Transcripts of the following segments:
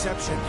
exception.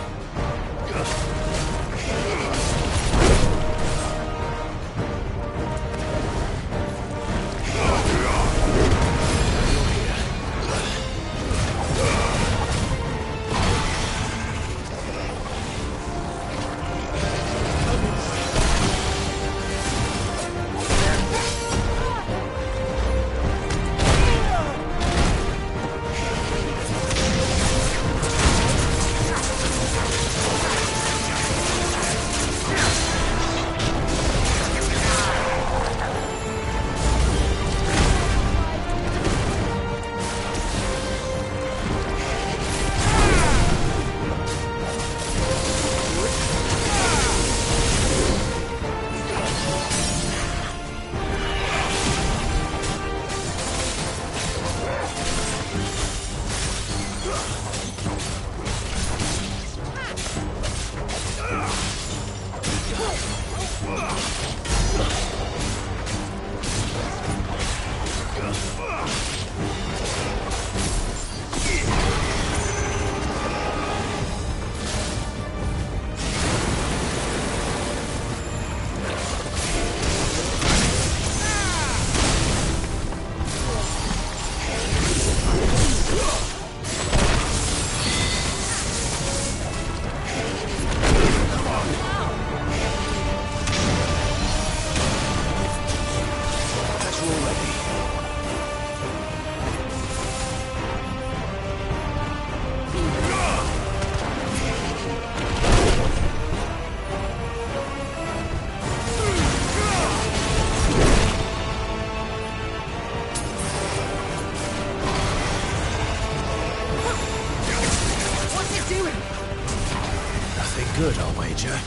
Good, I'll wager.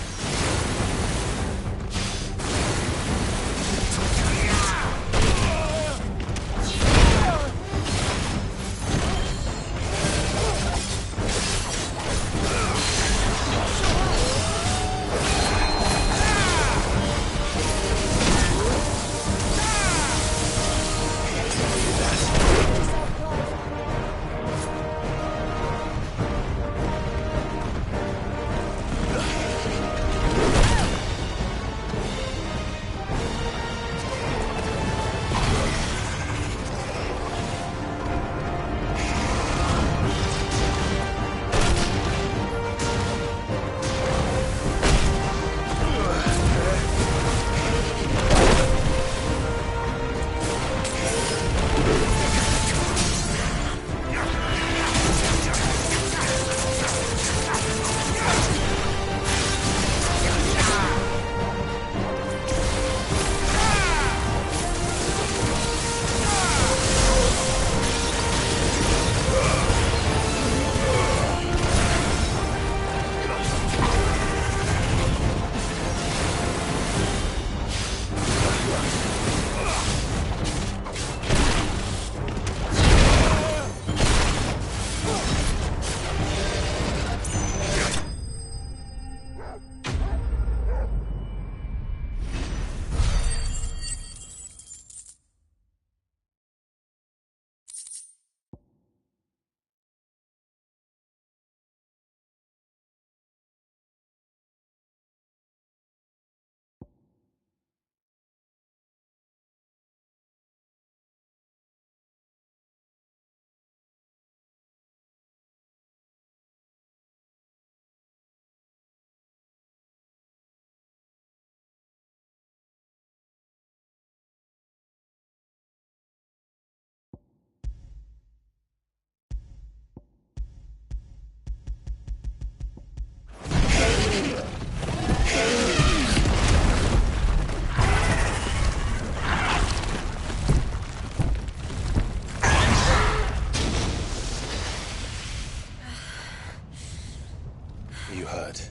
You hurt?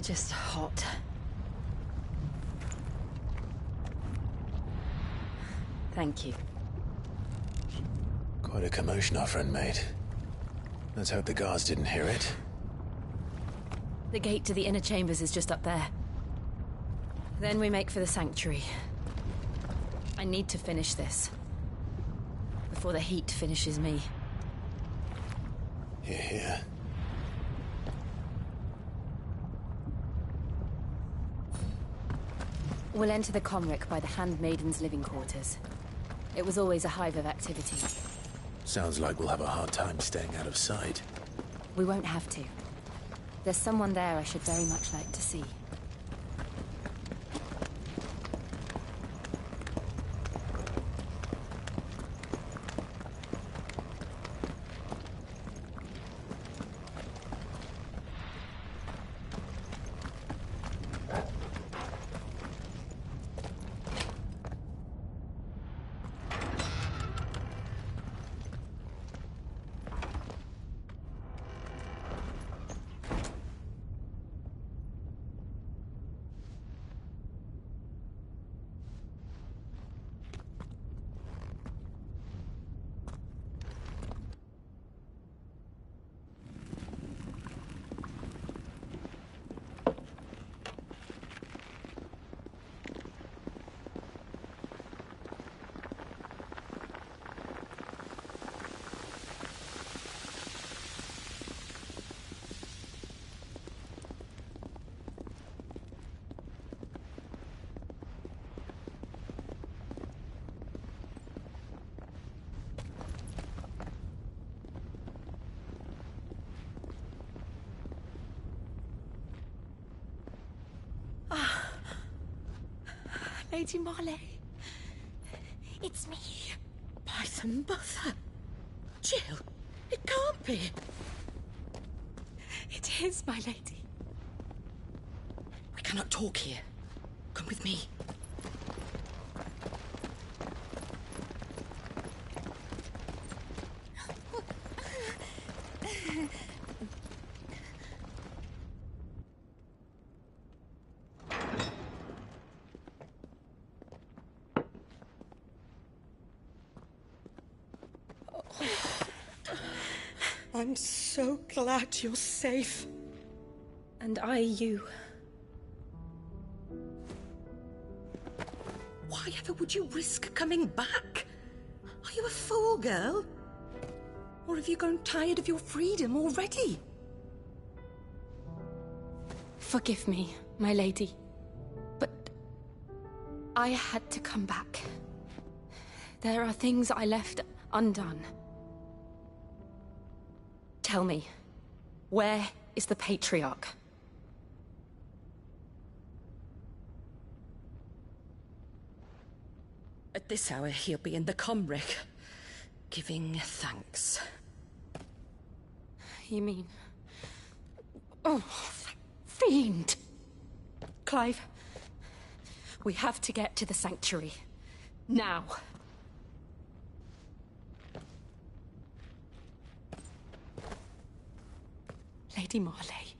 Just hot. Thank you. Quite a commotion our friend made. Let's hope the guards didn't hear it. The gate to the inner chambers is just up there. Then we make for the sanctuary. I need to finish this. Before the heat finishes me. Here, here. We'll enter the Comric by the Handmaiden's living quarters. It was always a hive of activity. Sounds like we'll have a hard time staying out of sight. We won't have to. There's someone there I should very much like to see. Lady Marley, it's me. By the mother. Jill, it can't be. It is, my lady. We cannot talk here. Come with me. I'm so glad you're safe. And you. Why ever would you risk coming back? Are you a fool, girl? Or have you grown tired of your freedom already? Forgive me, my lady. But I had to come back. There are things I left undone. Tell me, where is the Patriarch? At this hour, he'll be in the Comric, giving thanks. You mean... Oh, fiend! Clive, we have to get to the Sanctuary. Now. Lady Marley,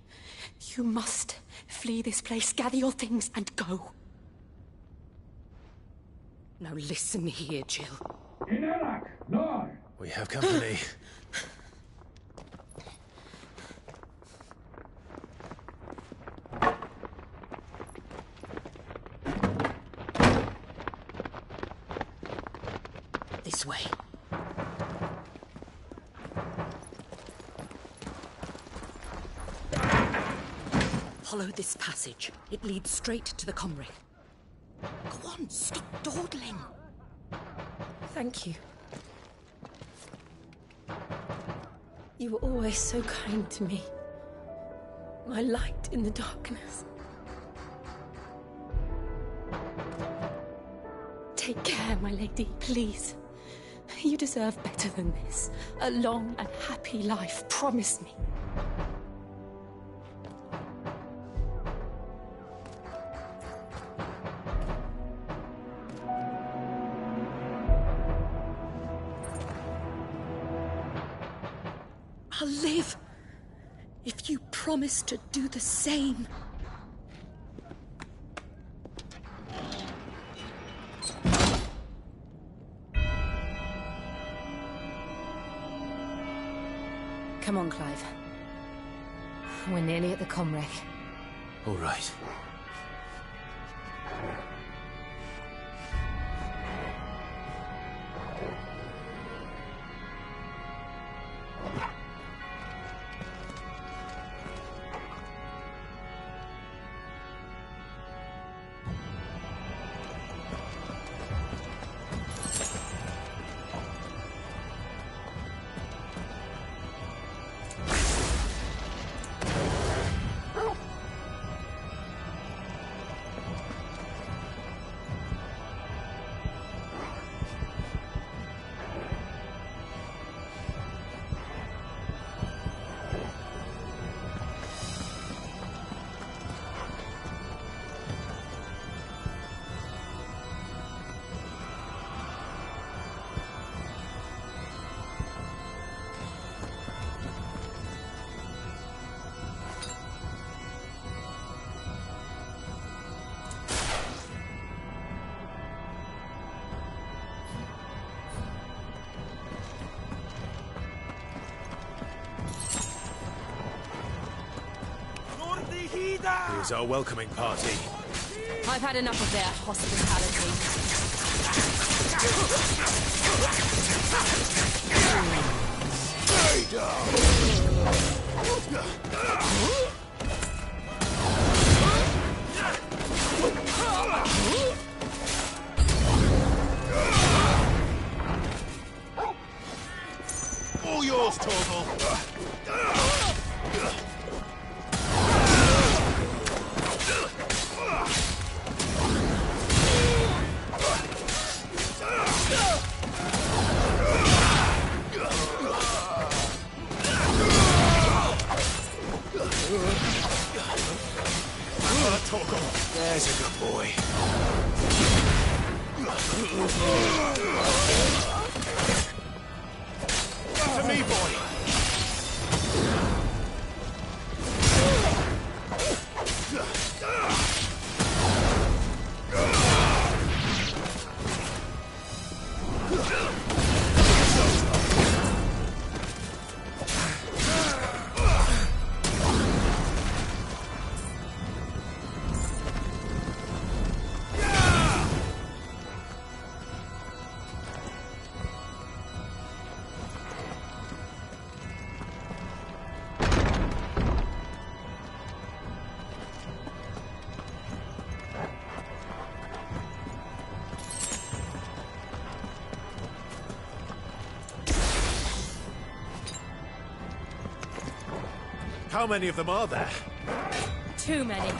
you must flee this place, gather your things, and go. Now listen here, Jill. We have company. This way. Follow this passage. It leads straight to the Comric. Go on, stop dawdling. Thank you. You were always so kind to me. My light in the darkness. Take care, my lady, please. You deserve better than this. A long and happy life, promise me. I'll live if you promise to do the same. Come on, Clive. We're nearly at the Comric. All right. Here's our welcoming party. I've had enough of their hospitality. All yours, Torval. There's a good boy. To me, boy. How many of them are there? Too many.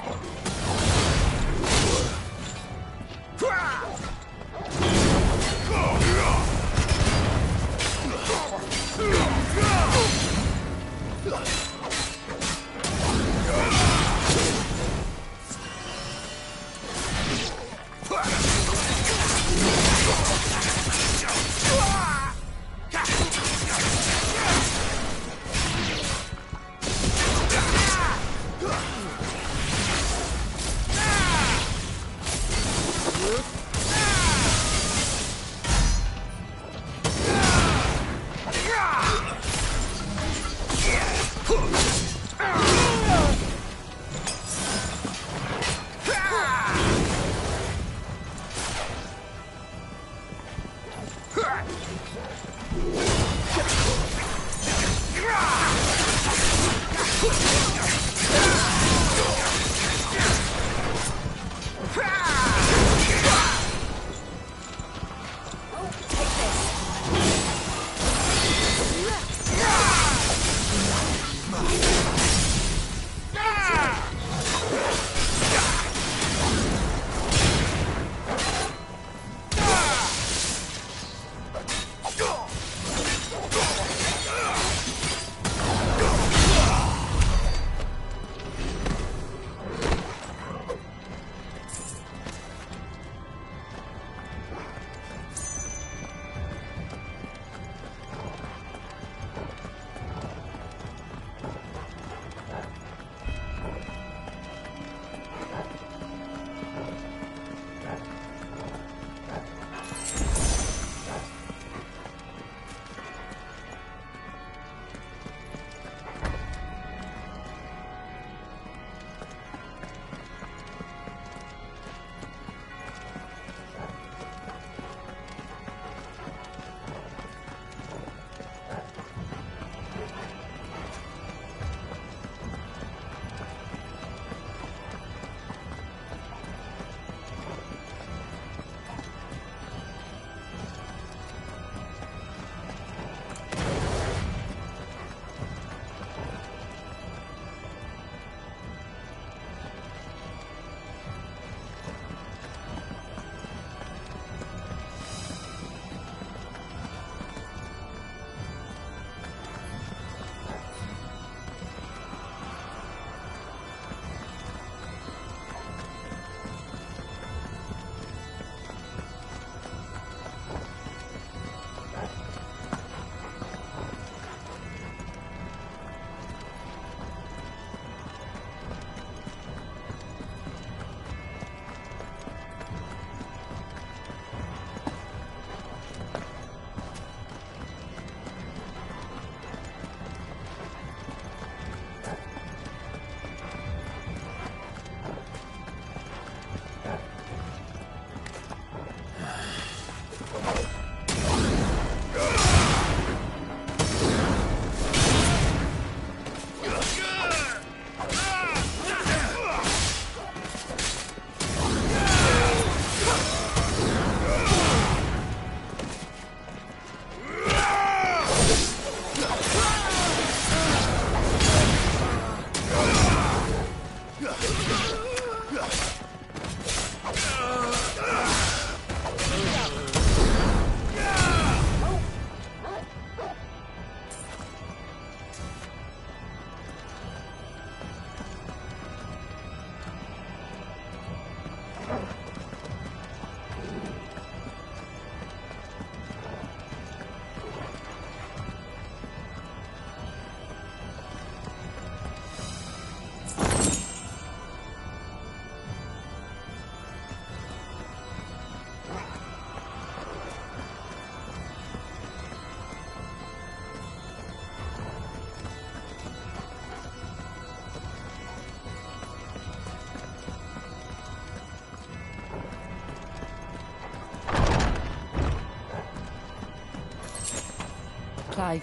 ps5.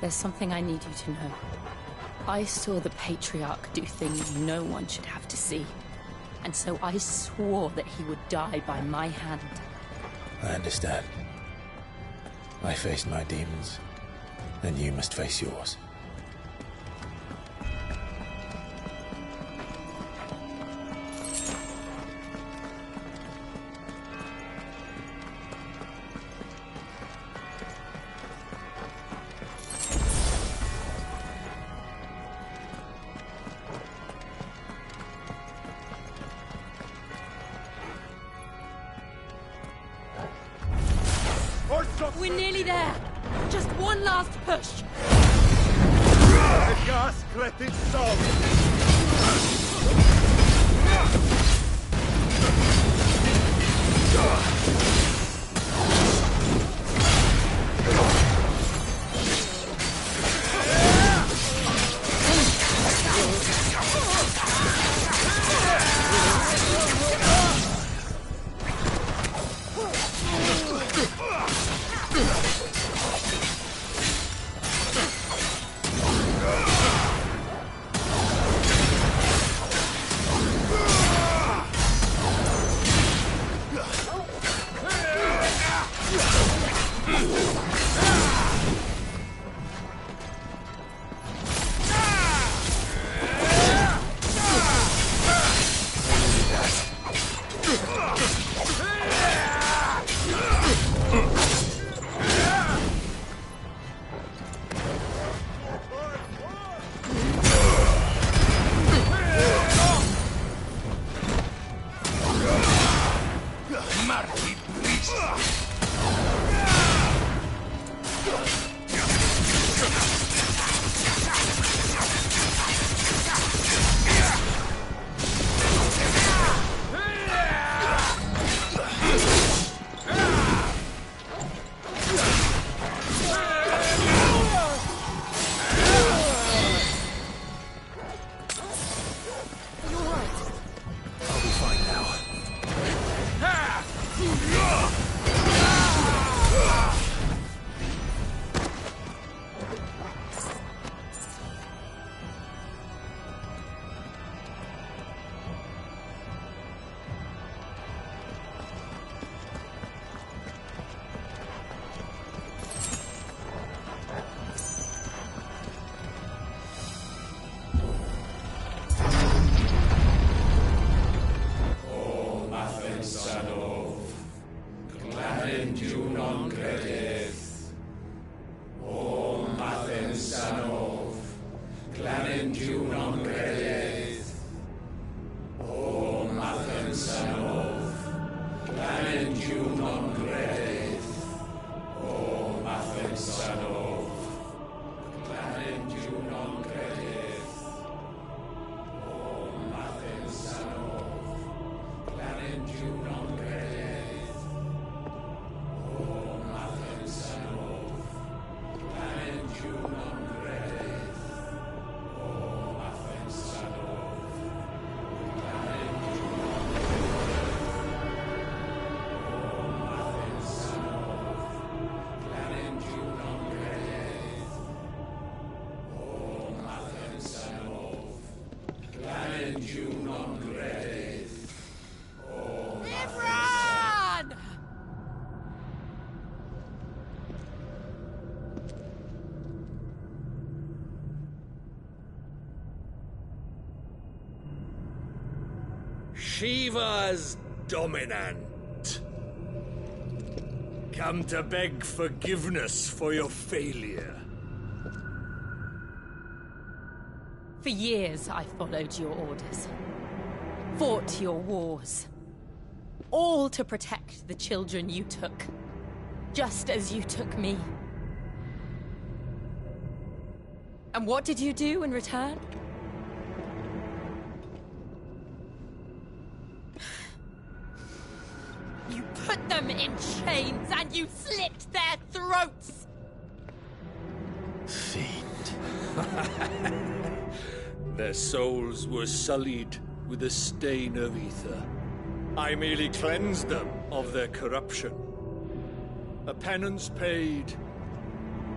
There's something I need you to know. I saw the Patriarch do things no one should have to see. And so I swore that he would die by my hand. I understand. I faced my demons, and you must face yours. We're nearly there! Just one last push! The gas cletted soul! Shiva's dominant. Come to beg forgiveness for your failure. For years, I followed your orders. Fought your wars. All to protect the children you took. Just as you took me. And what did you do in return? You put them in chains and you slit their throats! Fiend. Their souls were sullied with a stain of ether. I merely cleansed them of their corruption. A penance paid,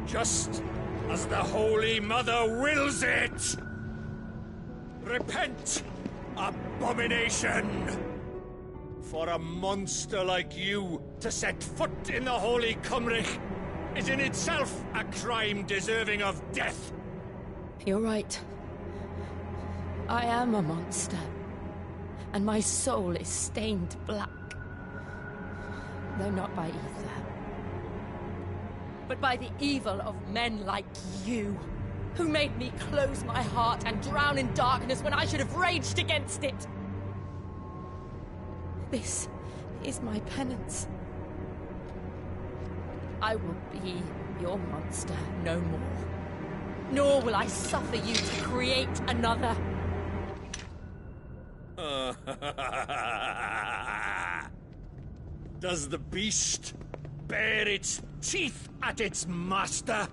just as the Holy Mother wills it! Repent, abomination! For a monster like you to set foot in the Holy Cymric is in itself a crime deserving of death. You're right. I am a monster. And my soul is stained black. Though not by ether. But by the evil of men like you, who made me close my heart and drown in darkness when I should have raged against it. This is my penance. I will be your monster no more. Nor will I suffer you to create another. Does the beast bare its teeth at its master?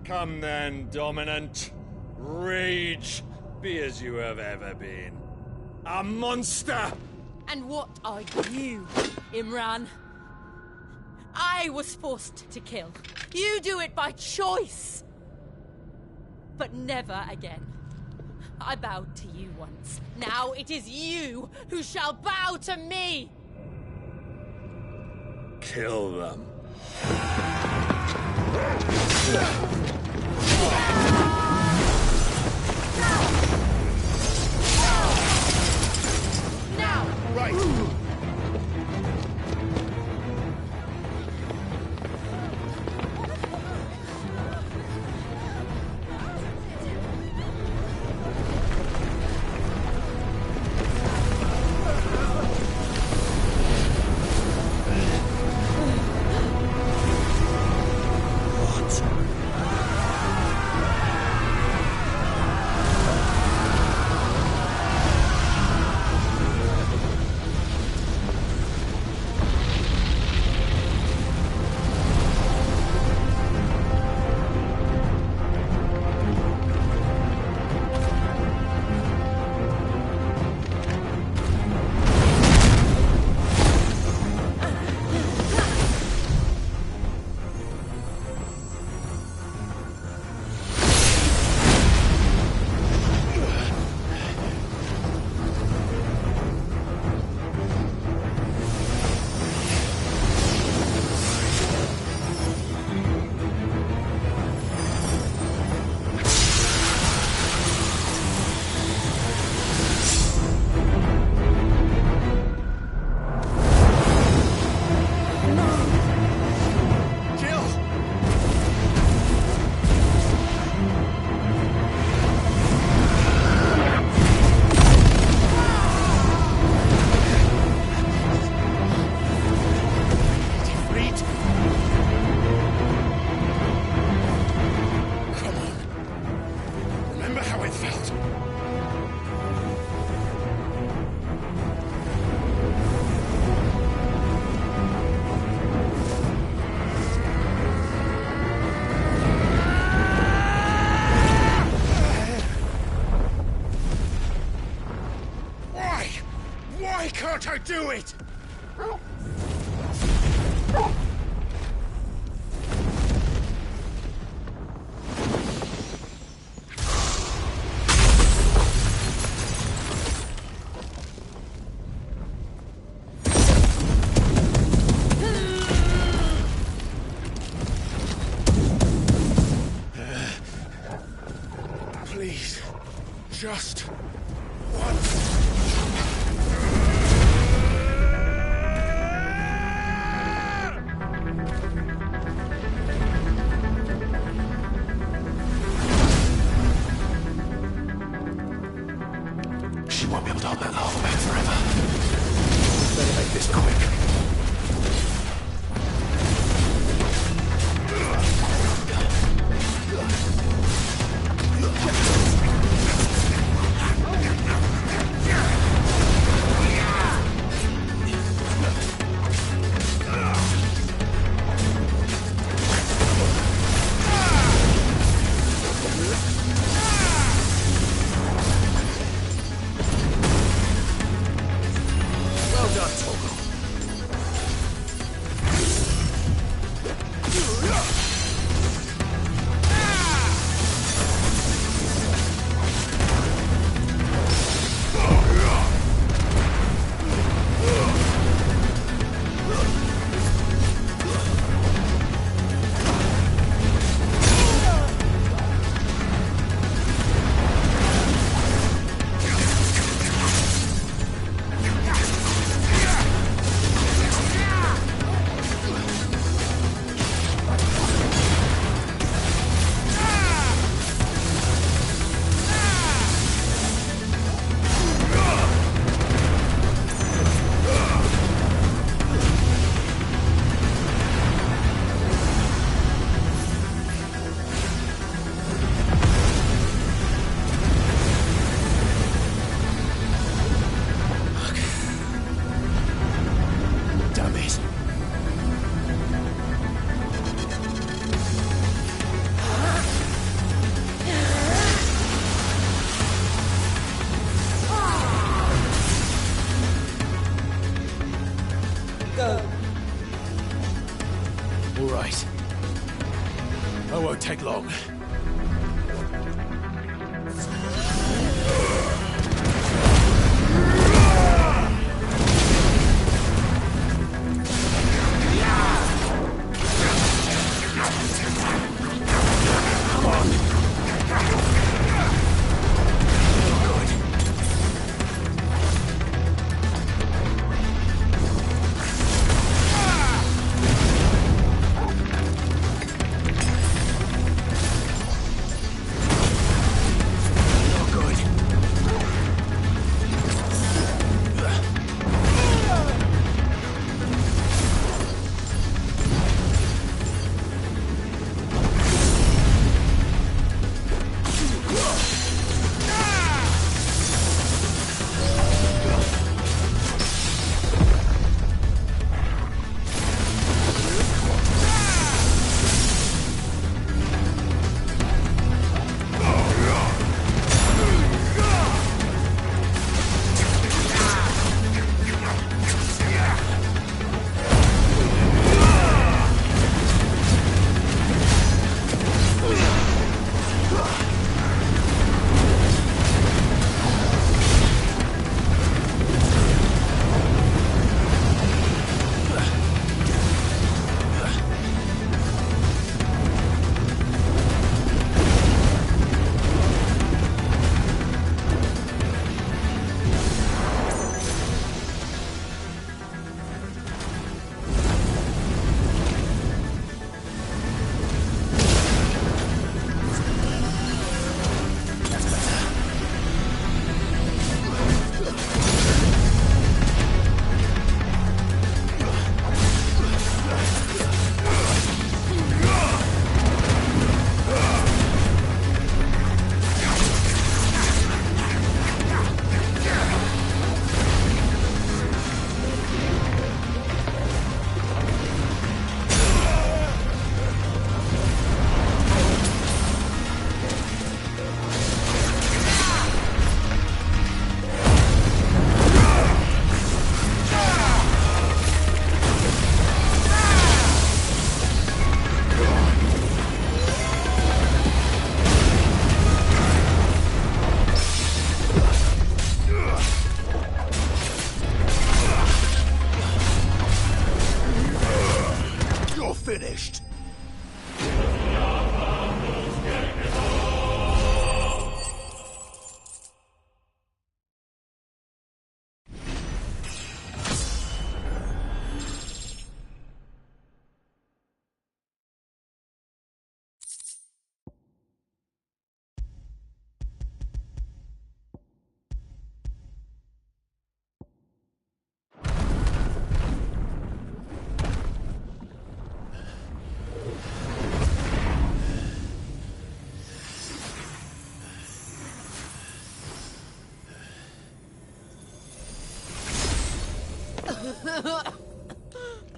Come then, Dominant. Rage, be as you have ever been. A monster! And what are you, Imran? I was forced to kill. You do it by choice. But never again. I bowed to you once. Now it is you who shall bow to me! Kill them. Now! Right. Can't I do it? Please, just once. She won't be able to hold that lava back forever. Better make this quick. won't take long. Finished.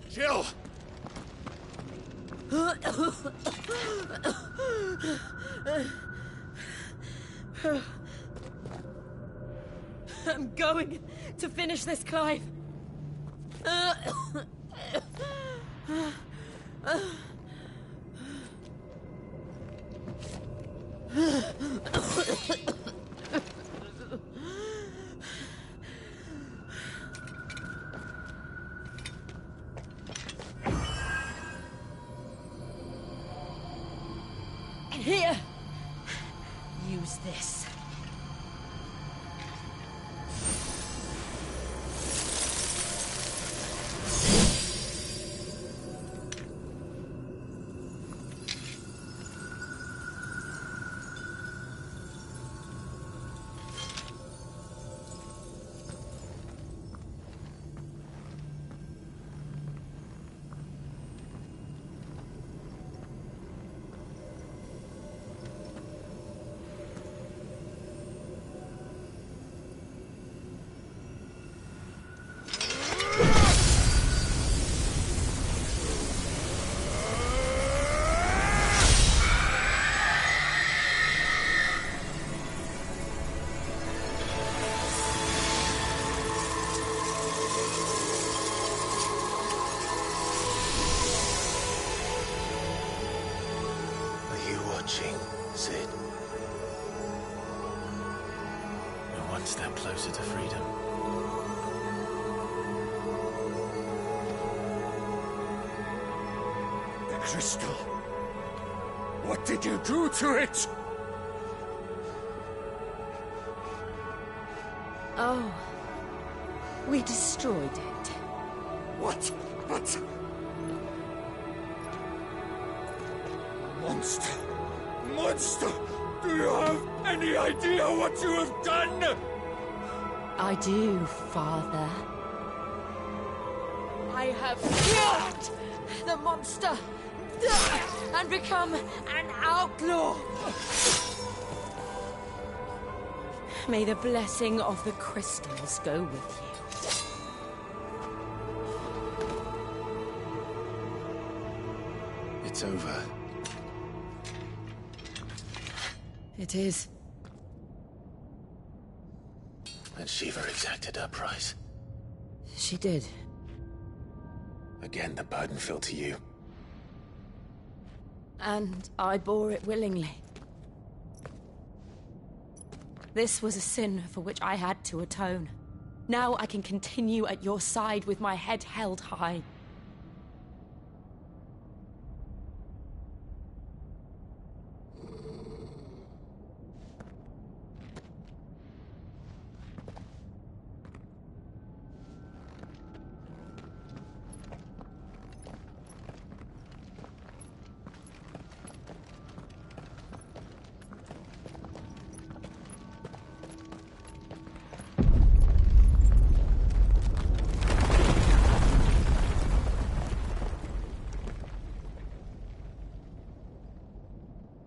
Jill! I'm going to finish this, Clive. Here, use this. one step closer to freedom. The crystal. What did you do to it? Oh, we destroyed it. What? But... Monster! Monster! Do you have any idea what you have done? I do, Father. I have killed the monster and become an outlaw. May the blessing of the crystals go with you. It's over. It is. And Shiva exacted her price. She did. Again, the burden fell to you. And I bore it willingly. This was a sin for which I had to atone. Now I can continue at your side with my head held high.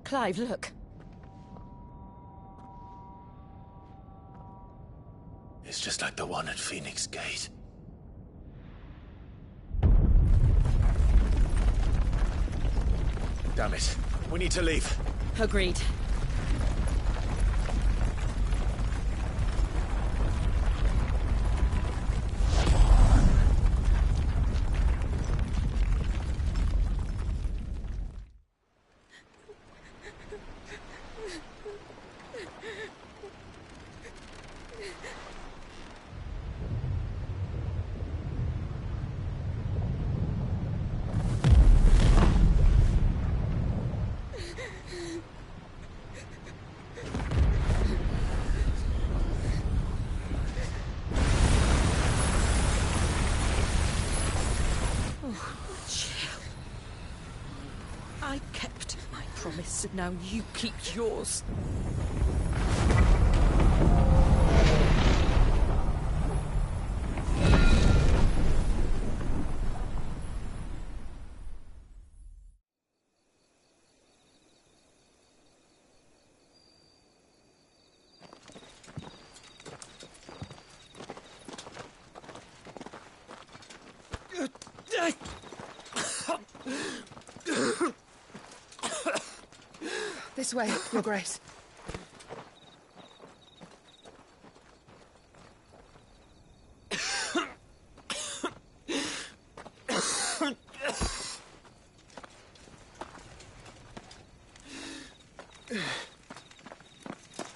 Clive, look. It's just like the one at Phoenix Gate. Damn it. We need to leave. Agreed. I kept my promise, and now you keep yours. This way, Your Grace.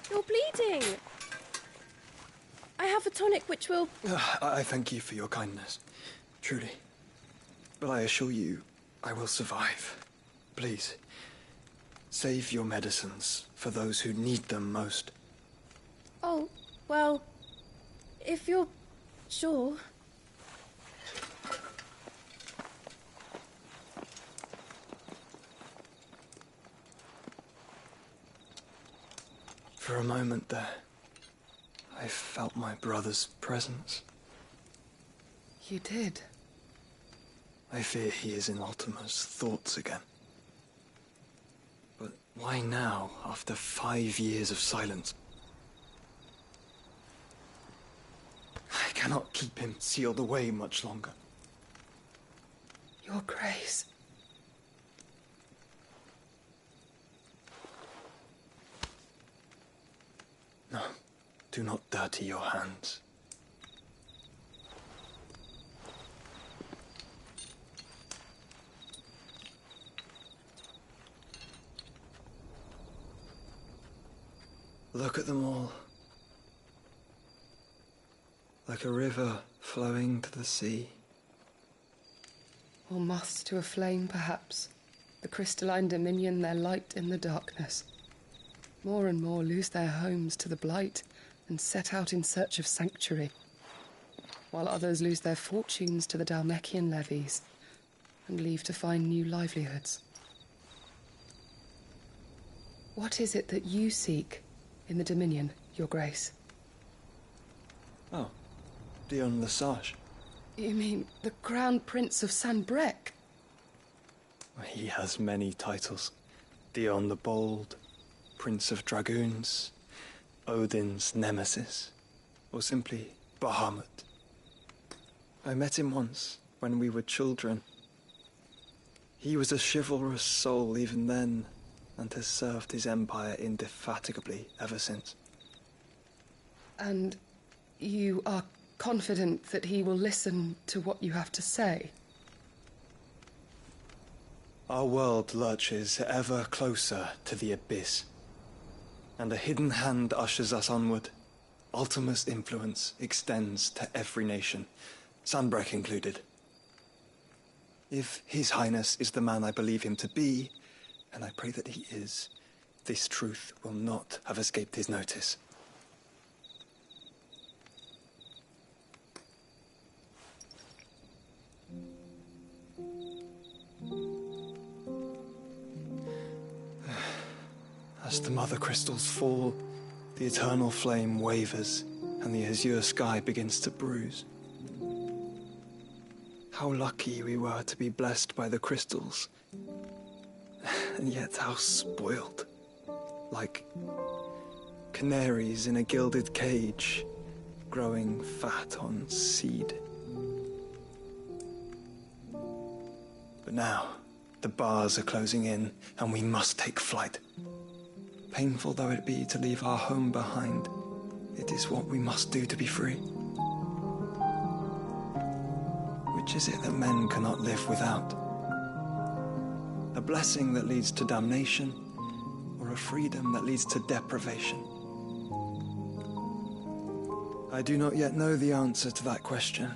You're bleeding. I have a tonic which will... I thank you for your kindness, truly. But I assure you, I will survive. Please, save your medicines for those who need them most. Oh, well, if you're sure. For a moment there, I felt my brother's presence. You did. I fear he is in Ultima's thoughts again. But why now, after 5 years of silence? I cannot keep him sealed away much longer. Your Grace. No, do not dirty your hands. Look at them all. like a river flowing to the sea. Or moths to a flame, perhaps. The crystalline dominion their light in the darkness. More and more lose their homes to the blight and set out in search of sanctuary, while others lose their fortunes to the Dhalmekian levies and leave to find new livelihoods. What is it that you seek in the Dominion, Your Grace? Oh, Dion Lesage. You mean the Crown Prince of Sanbrec? He has many titles. Dion the Bold, Prince of Dragoons, Odin's Nemesis, or simply Bahamut. I met him once, when we were children. He was a chivalrous soul even then, and has served his empire indefatigably ever since. And you are confident that he will listen to what you have to say? Our world lurches ever closer to the abyss, and a hidden hand ushers us onward. Ultima's influence extends to every nation, Sanbrec included. If His Highness is the man I believe him to be, and I pray that he is, this truth will not have escaped his notice. As the mother crystals fall, the eternal flame wavers, and the azure sky begins to bruise. How lucky we were to be blessed by the crystals, and yet how spoiled. Like canaries in a gilded cage, growing fat on seed. But now, the bars are closing in, and we must take flight. Painful though it be to leave our home behind, it is what we must do to be free. Which is it that men cannot live without? A blessing that leads to damnation, or a freedom that leads to deprivation? I do not yet know the answer to that question.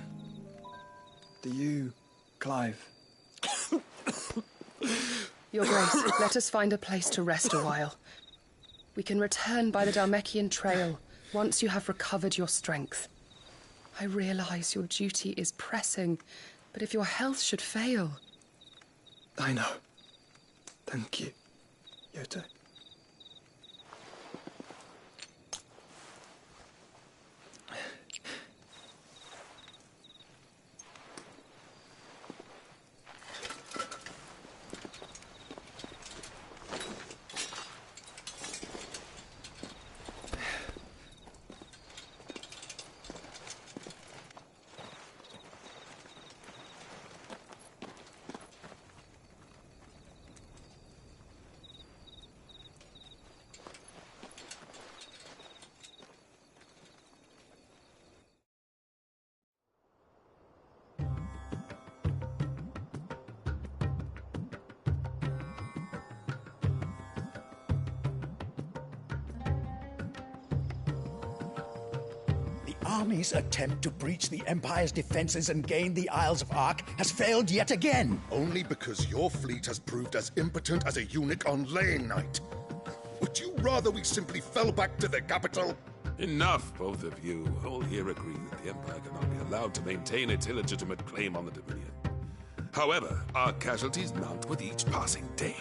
Do you, Clive? Your Grace, let us find a place to rest a while. We can return by the Dhalmekian trail once you have recovered your strength. I realize your duty is pressing, but if your health should fail... I know. Thank you, Yote. Army's attempt to breach the Empire's defenses and gain the Isles of Ark has failed yet again. Only because your fleet has proved as impotent as a eunuch on laying night. Would you rather we simply fell back to the capital? Enough, both of you. All here agree that the Empire cannot be allowed to maintain its illegitimate claim on the Dominion. However, our casualties mount with each passing day.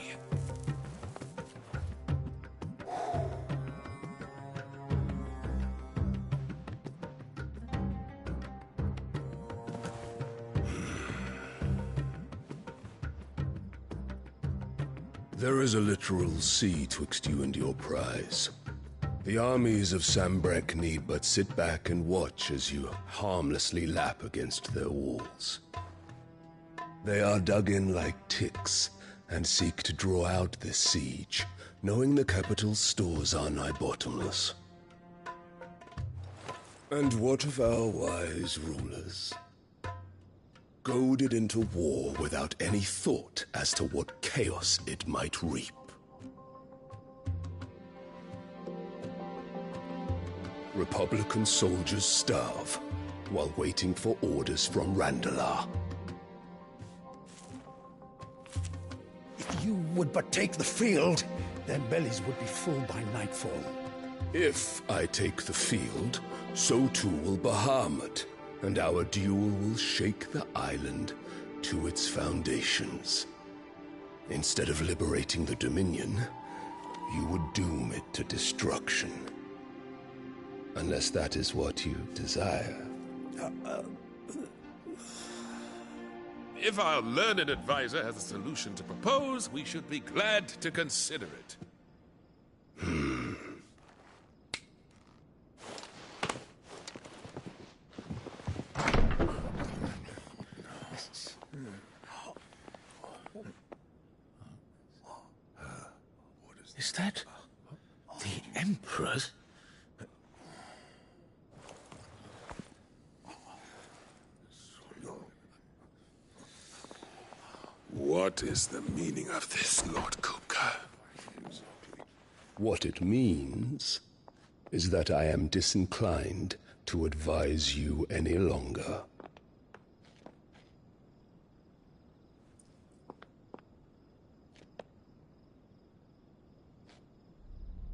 There is a literal sea twixt you and your prize. The armies of Sanbrec need but sit back and watch as you harmlessly lap against their walls. They are dug in like ticks and seek to draw out this siege, knowing the capital's stores are nigh bottomless. And what of our wise rulers? Goaded into war without any thought as to what chaos it might reap. Republican soldiers starve, while waiting for orders from Randalar. If you would but take the field, their bellies would be full by nightfall. If I take the field, so too will Bahamut, and our duel will shake the island to its foundations. Instead of liberating the Dominion, you would doom it to destruction. Unless that is what you desire. If our learned advisor has a solution to propose, we should be glad to consider it. Is that the Emperor's? What is the meaning of this, Lord Kupka? What it means is that I am disinclined to advise you any longer.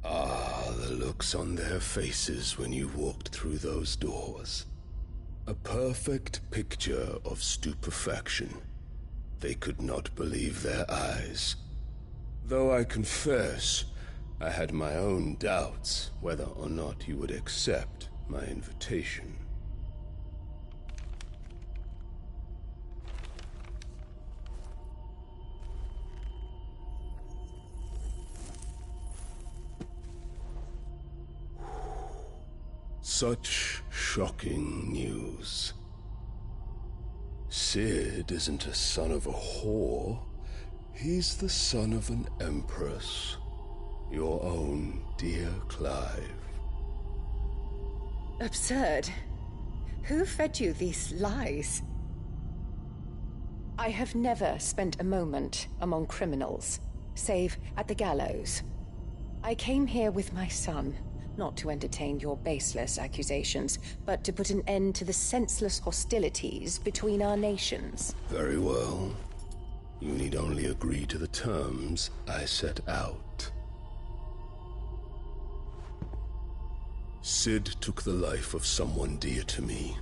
Ah, the looks on their faces when you walked through those doors. A perfect picture of stupefaction. They could not believe their eyes. Though I confess, I had my own doubts whether or not you would accept my invitation. Such shocking news. Sid isn't a son of a whore. He's the son of an empress. Your own dear Clive. Absurd. Who fed you these lies? I have never spent a moment among criminals, save at the gallows. I came here with my son, not to entertain your baseless accusations, but to put an end to the senseless hostilities between our nations. Very well. You need only agree to the terms I set out. Sid took the life of someone dear to me,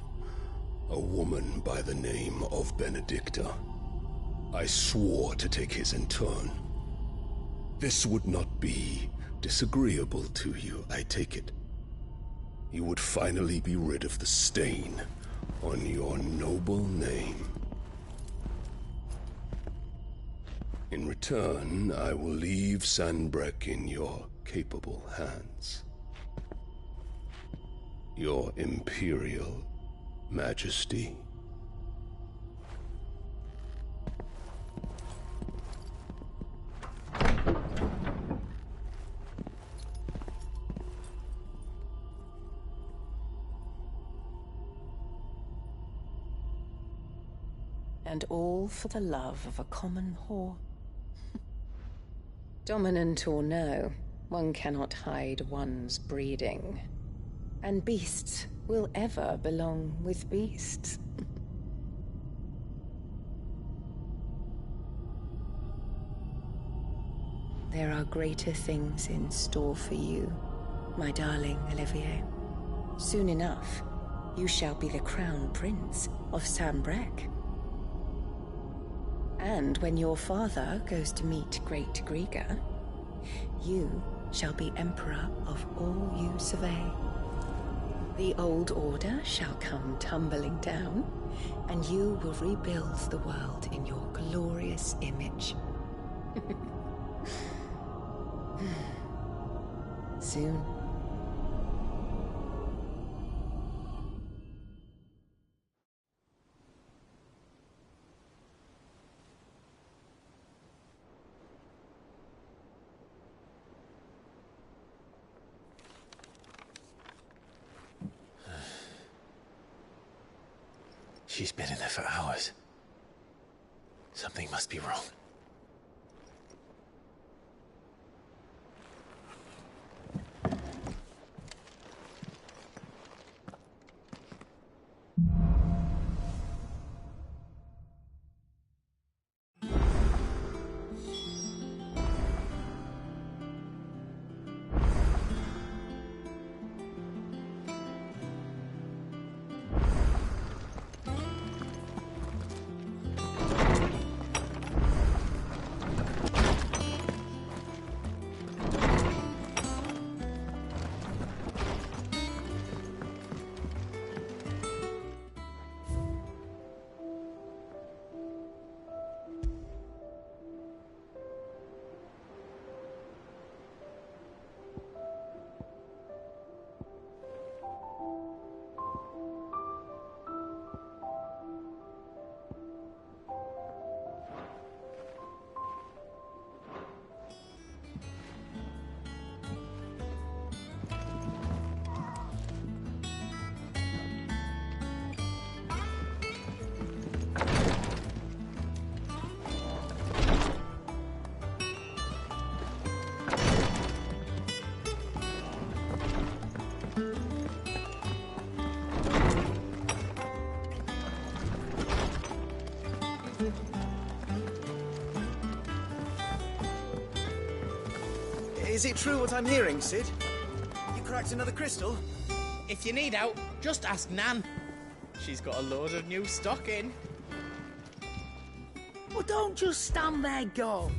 a woman by the name of Benedicta. I swore to take his in turn. This would not be disagreeable to you, I take it. You would finally be rid of the stain on your noble name. In return, I will leave Sanbreque in your capable hands. Your Imperial Majesty. And all for the love of a common whore. Dominant or no, one cannot hide one's breeding. And beasts will ever belong with beasts. There are greater things in store for you, my darling Olivier. Soon enough, you shall be the crown prince of Sanbreque. And when your father goes to meet Great Griga, you shall be emperor of all you survey. The old order shall come tumbling down, and you will rebuild the world in your glorious image. Soon. She's been in there for hours. Something must be wrong. Is it true what I'm hearing, Sid? You cracked another crystal? If you need help, just ask Nan. She's got a load of new stock in. Well, don't just stand there, go.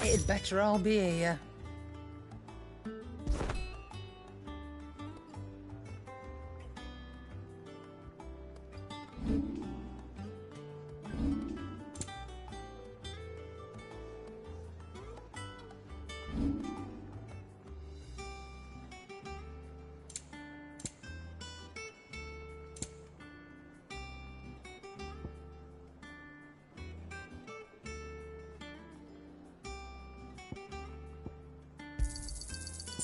It'd better all be here.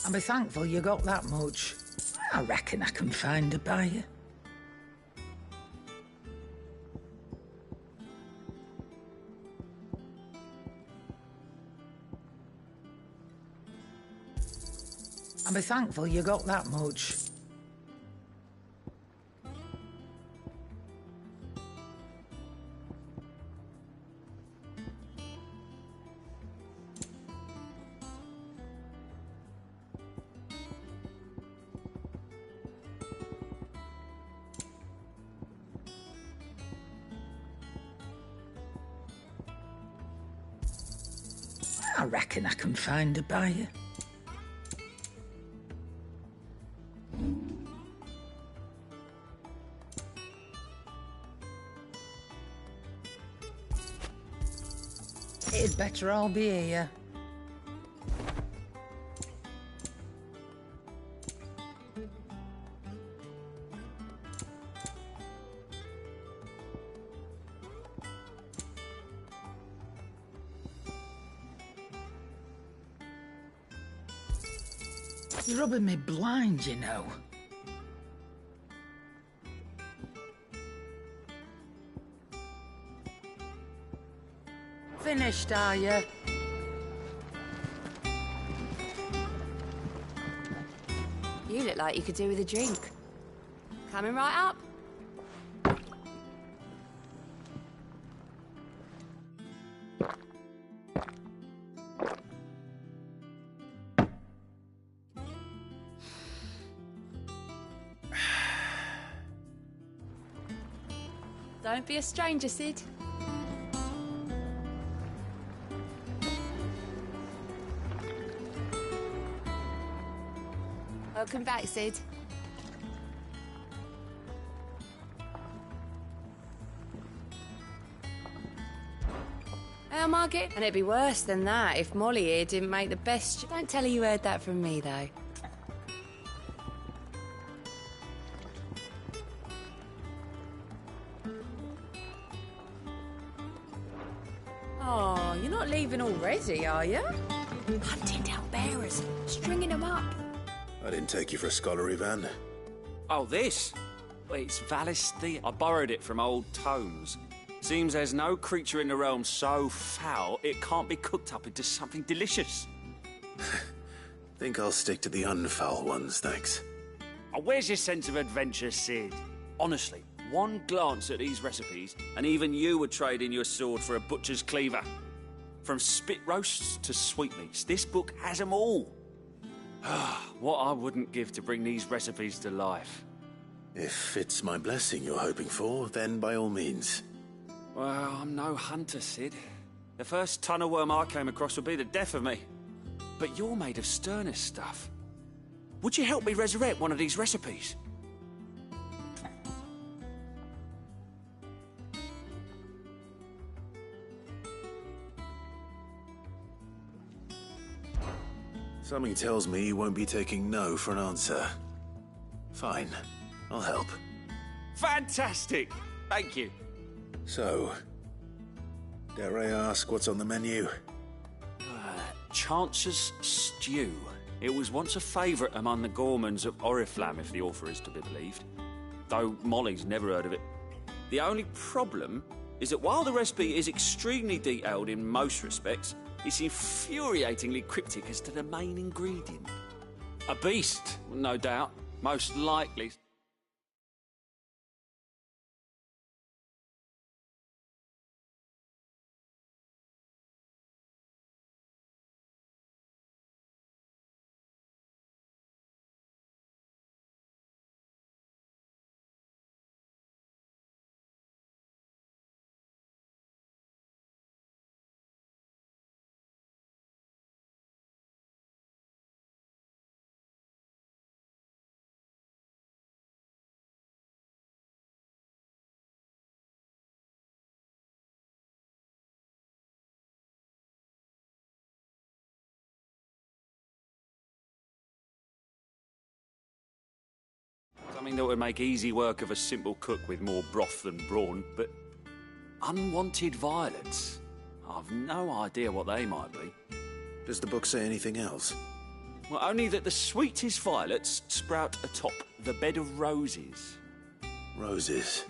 I'll be thankful you got that much. I reckon I can find a buyer. I'll be thankful you got that much. I reckon I can find a buyer. It'd better all be here. You're rubbing me blind, you know. Finished, are you? You look like you could do with a drink. Coming right up. Don't be a stranger, Sid. Welcome back, Sid. How, Margaret? And it'd be worse than that if Molly here didn't make the best... Don't tell her you heard that from me, though. Oh, you're not leaving already, are you? Hunting down bearers, stringing them up. I didn't take you for a scholarly van. Oh, this? Well, it's Valis the... I borrowed it from old tomes. Seems there's no creature in the realm so foul it can't be cooked up into something delicious. Think I'll stick to the unfoul ones, thanks. Oh, where's your sense of adventure, Sid? Honestly, one glance at these recipes, and even you would trade in your sword for a butcher's cleaver. From spit roasts to sweetmeats, this book has them all. What I wouldn't give to bring these recipes to life. If it's my blessing you're hoping for, then by all means. Well, I'm no hunter, Sid. The first tunnel worm I came across would be the death of me. But you're made of sterner stuff. would you help me resurrect one of these recipes? Something tells me you won't be taking no for an answer. Fine, I'll help. Fantastic! Thank you. So, dare I ask what's on the menu? Chance's Stew. It was once a favourite among the gourmands of Oriflamme, if the author is to be believed. Though Molly's never heard of it. The only problem is that while the recipe is extremely detailed in most respects, it's infuriatingly cryptic as to the main ingredient. A beast, no doubt. Most likely. Something that would make easy work of a simple cook with more broth than brawn, but unwanted violets. I've no idea what they might be. Does the book say anything else? Well, only that the sweetest violets sprout atop the bed of roses. Roses.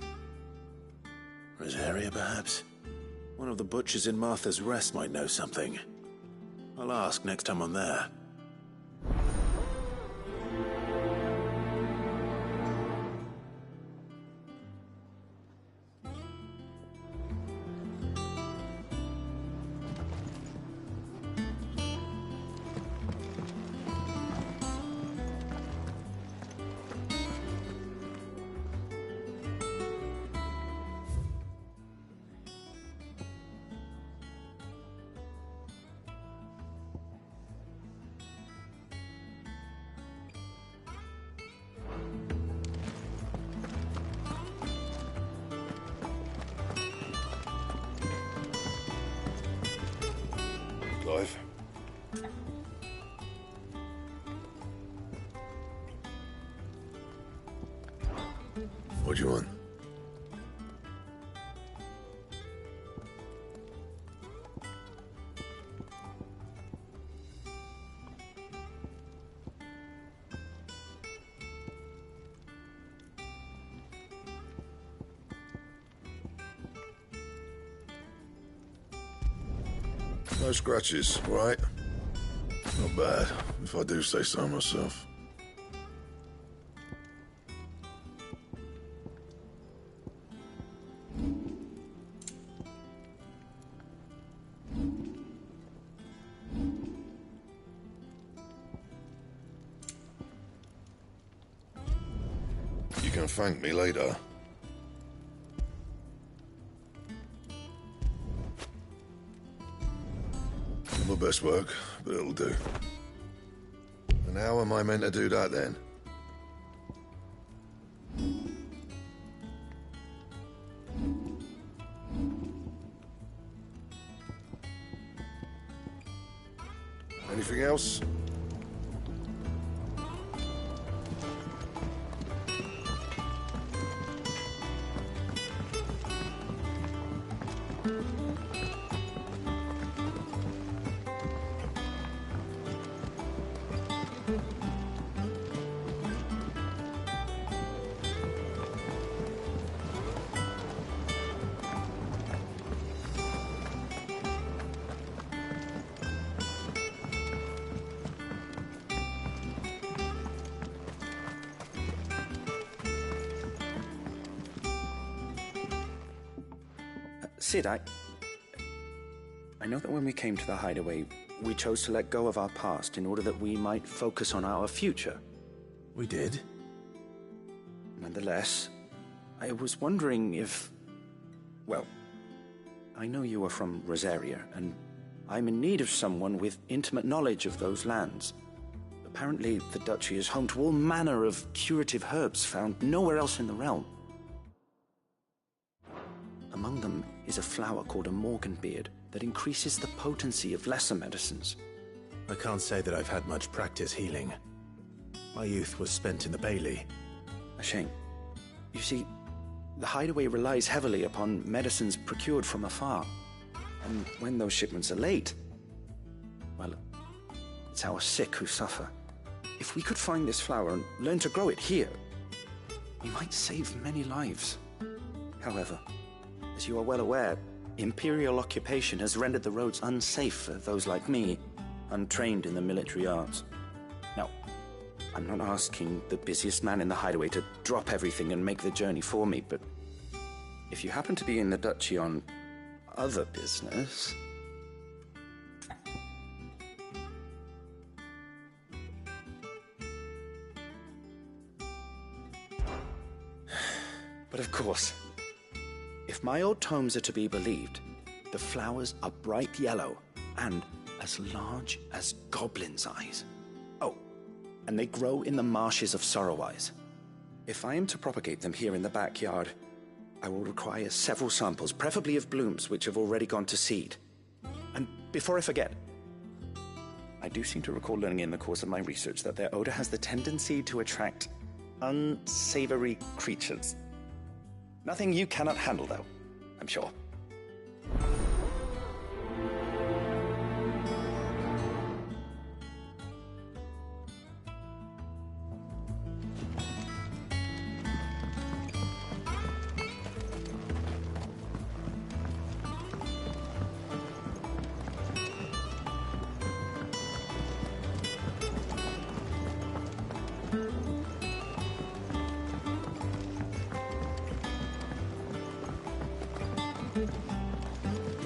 Rosaria, perhaps? One of the butchers in Martha's Rest might know something. I'll ask next time I'm there. Clive. What do you want? No scratches, right? Not bad, if I do say so myself. You can thank me later. My best work, but it'll do. And how am I meant to do that then? Anything else? Sid, I know that when we came to the hideaway, we chose to let go of our past in order that we might focus on our future. We did? Nonetheless, I was wondering if... Well, I know you are from Rosaria, and I'm in need of someone with intimate knowledge of those lands. Apparently, the duchy is home to all manner of curative herbs found nowhere else in the realm. Among them is a flower called a morganbeard that increases the potency of lesser medicines. I can't say that I've had much practice healing. My youth was spent in the Bailey. A shame. You see, the hideaway relies heavily upon medicines procured from afar. And when those shipments are late, well, it's our sick who suffer. If we could find this flower and learn to grow it here, we might save many lives. However, as you are well aware, Imperial occupation has rendered the roads unsafe for those like me, untrained in the military arts. Now, I'm not asking the busiest man in the hideaway to drop everything and make the journey for me, but if you happen to be in the duchy on other business... But of course, if my old tomes are to be believed, the flowers are bright yellow and as large as goblins' eyes. Oh, and they grow in the marshes of Sorrowwise. If I am to propagate them here in the backyard, I will require several samples, preferably of blooms which have already gone to seed. And before I forget, I do seem to recall learning in the course of my research that their odor has the tendency to attract unsavory creatures. Nothing you cannot handle, though, I'm sure.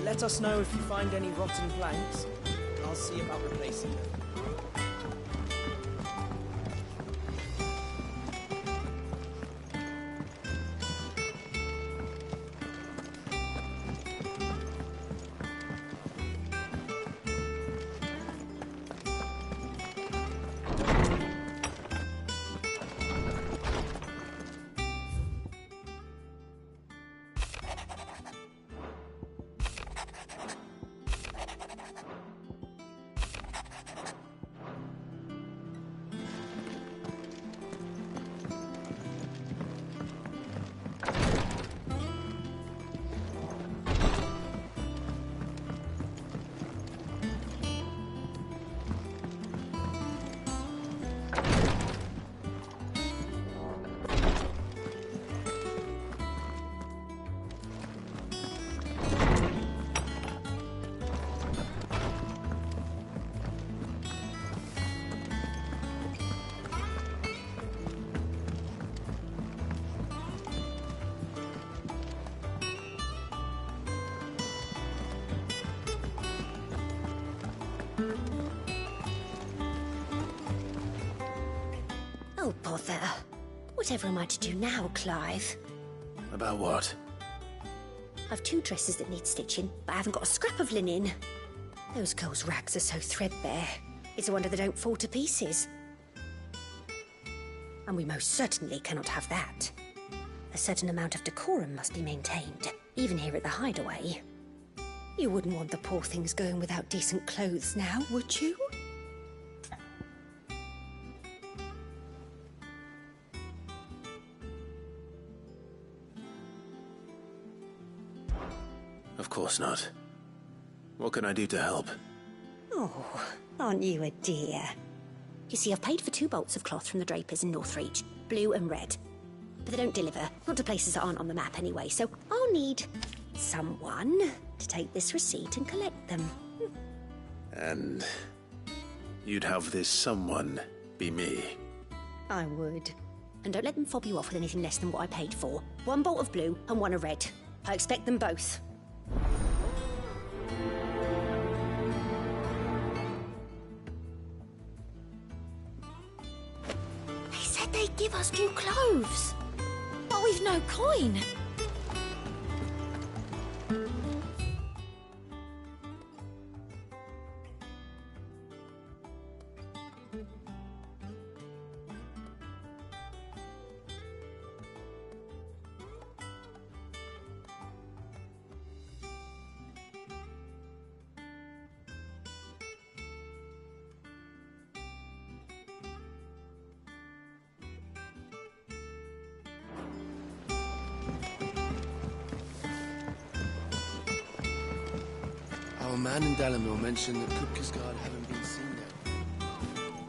Let us know if you find any rotten planks. I'll see about replacing them. Oh, bother. Whatever am I to do now, Clive? About what? I've 2 dresses that need stitching, but I haven't got a scrap of linen. Those girls' rags are so threadbare. It's a wonder they don't fall to pieces. And we most certainly cannot have that. A certain amount of decorum must be maintained, even here at the hideaway. You wouldn't want the poor things going without decent clothes now, would you? Of course not. What can I do to help? Oh, aren't you a dear? You see, I've paid for 2 bolts of cloth from the drapers in Northreach, blue and red. But they don't deliver, not to places that aren't on the map anyway, so I'll need someone to take this receipt and collect them. And you'd have this someone be me? I would. And don't let them fob you off with anything less than what I paid for. 1 bolt of blue and 1 of red. I expect them both. They said they'd give us new clothes. But we've no coin. Our man in Dalamil mentioned that Kupkisgard haven't been seen yet.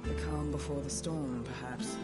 The calm before the storm, perhaps.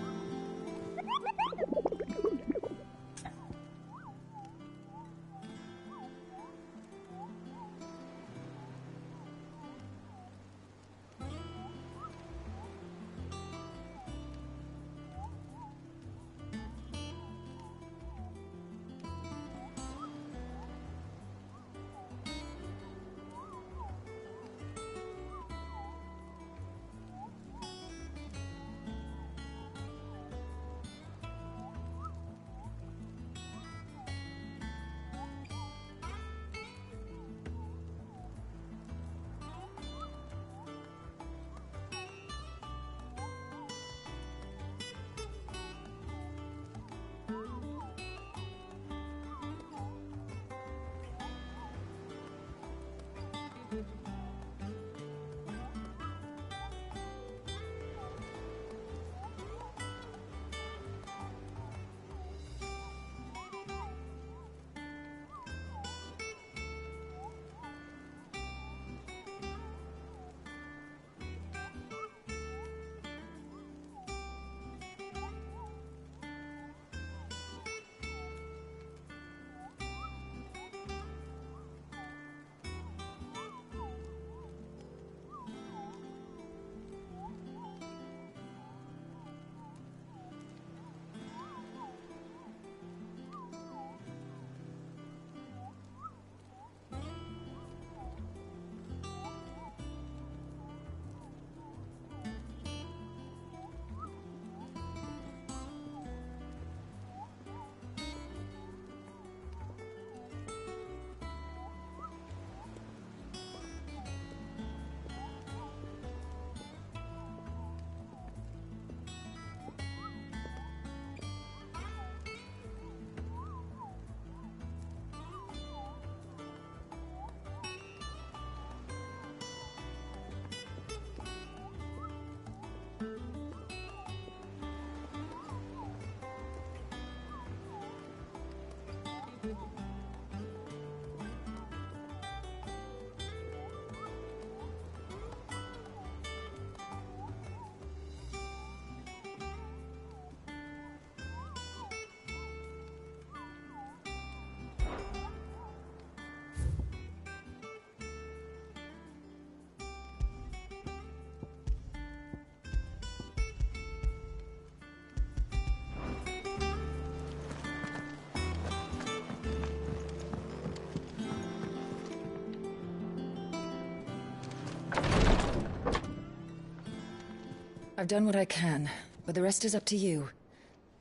I've done what I can, but the rest is up to you.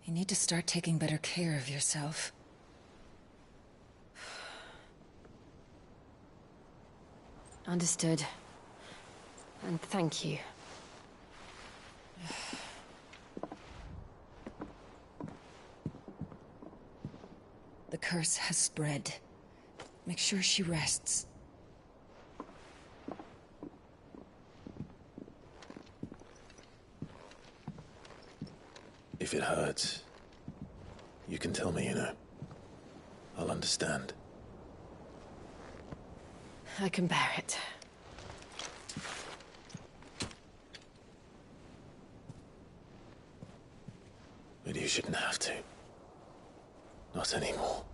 You need to start taking better care of yourself. Understood. And thank you. The curse has spread. Make sure she rests. If it hurts, you can tell me, you know. I'll understand. I can bear it. But you shouldn't have to. Not anymore.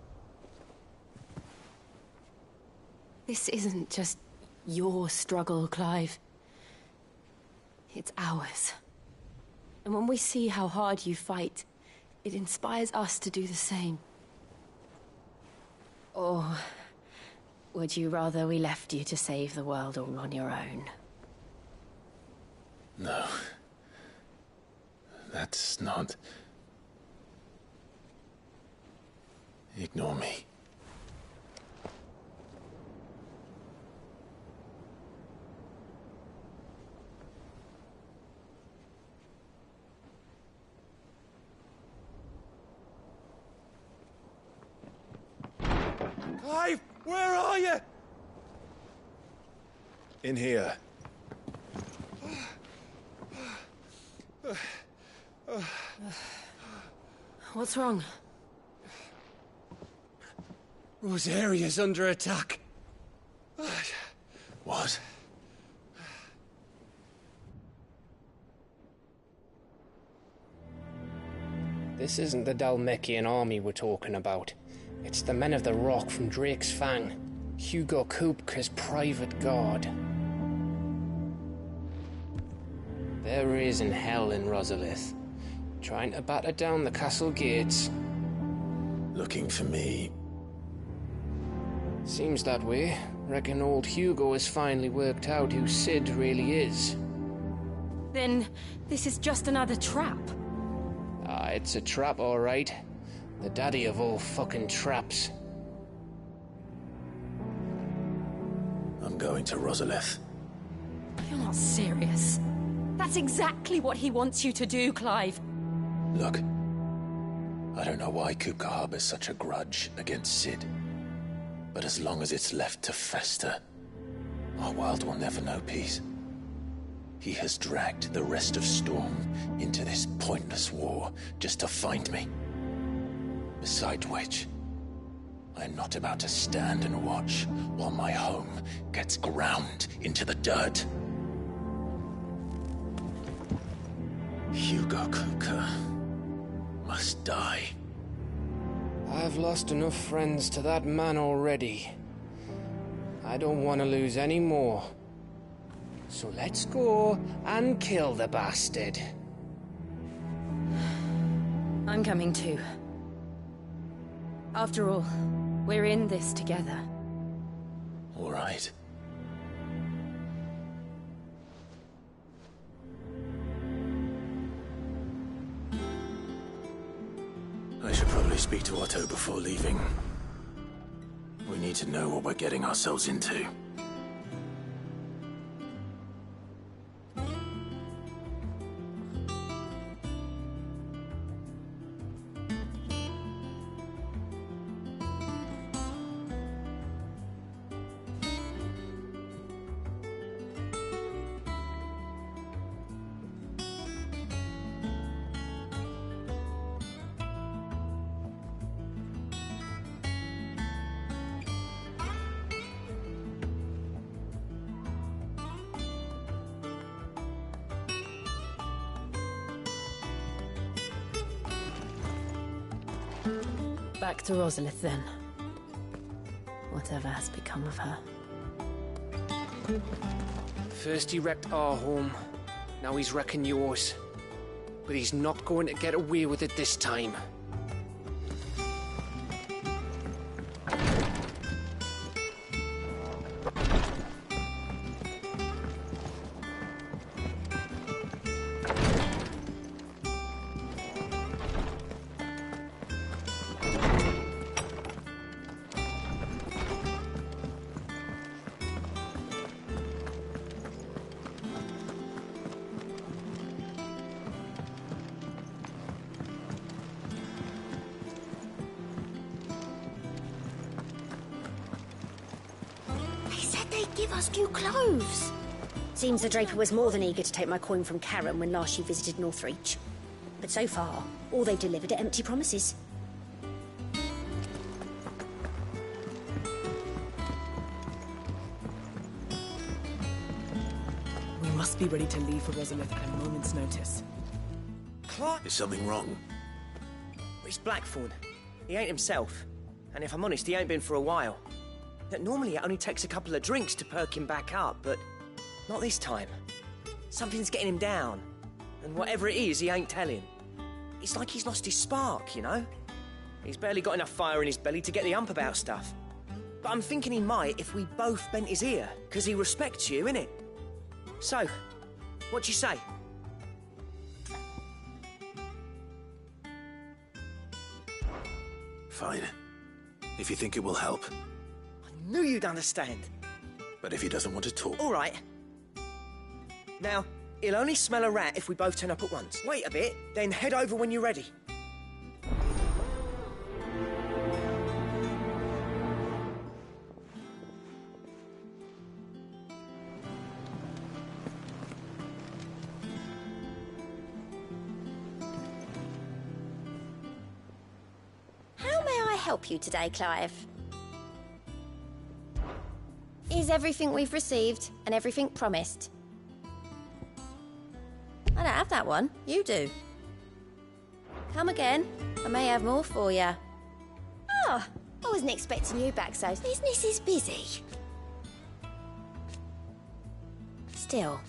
This isn't just your struggle, Clive. It's ours. And when we see how hard you fight, it inspires us to do the same. Or would you rather we left you to save the world all on your own? No. That's not... Ignore me. Clive, where are you? In here. What's wrong? Rosaria's under attack. What? This isn't the Dalmekian army we're talking about. It's the men of the Rock from Drake's Fang. Hugo Kupka's private guard. There is in hell in Rosalith, trying to batter down the castle gates. Looking for me? Seems that way. Reckon old Hugo has finally worked out who Sid really is. Then this is just another trap. Ah, it's a trap, all right. The daddy of all fucking traps. I'm going to Rosalith. You're not serious. That's exactly what he wants you to do, Clive. Look, I don't know why Kupka harbors such a grudge against Sid. But as long as it's left to fester, our world will never know peace. He has dragged the rest of Storm into this pointless war just to find me. Besides which, I'm not about to stand and watch while my home gets ground into the dirt. Hugo Kupka must die. I've lost enough friends to that man already. I don't want to lose any more. So let's go and kill the bastard. I'm coming too. After all, we're in this together. All right. I should probably speak to Otto before leaving. We need to know what we're getting ourselves into. Back to Rosalith, then. Whatever has become of her. First he wrecked our home, now he's wrecking yours. But he's not going to get away with it this time. Give us new clothes. Seems the Draper was more than eager to take my coin from Karen when last she visited Northreach. But so far, all they've delivered are empty promises. We must be ready to leave for Rosalith at a moment's notice. Clark? Is something wrong? It's Blackthorn. He ain't himself. And if I'm honest, he ain't been for a while. Normally it only takes a couple of drinks to perk him back up, but not this time. Something's getting him down. And whatever it is, he ain't telling. It's like he's lost his spark, you know? He's barely got enough fire in his belly to get the ump about stuff. But I'm thinking he might if we both bent his ear, because he respects you, innit? So, what do you say? Fine. If you think it will help. Knew you'd understand. But if he doesn't want to talk... All right. Now, he'll only smell a rat if we both turn up at once. Wait a bit, then head over when you're ready. How may I help you today, Clive? Is everything we've received and everything promised? I don't have that one. You do. Come again. I may have more for you. Oh, I wasn't expecting you back, so business is busy. Still,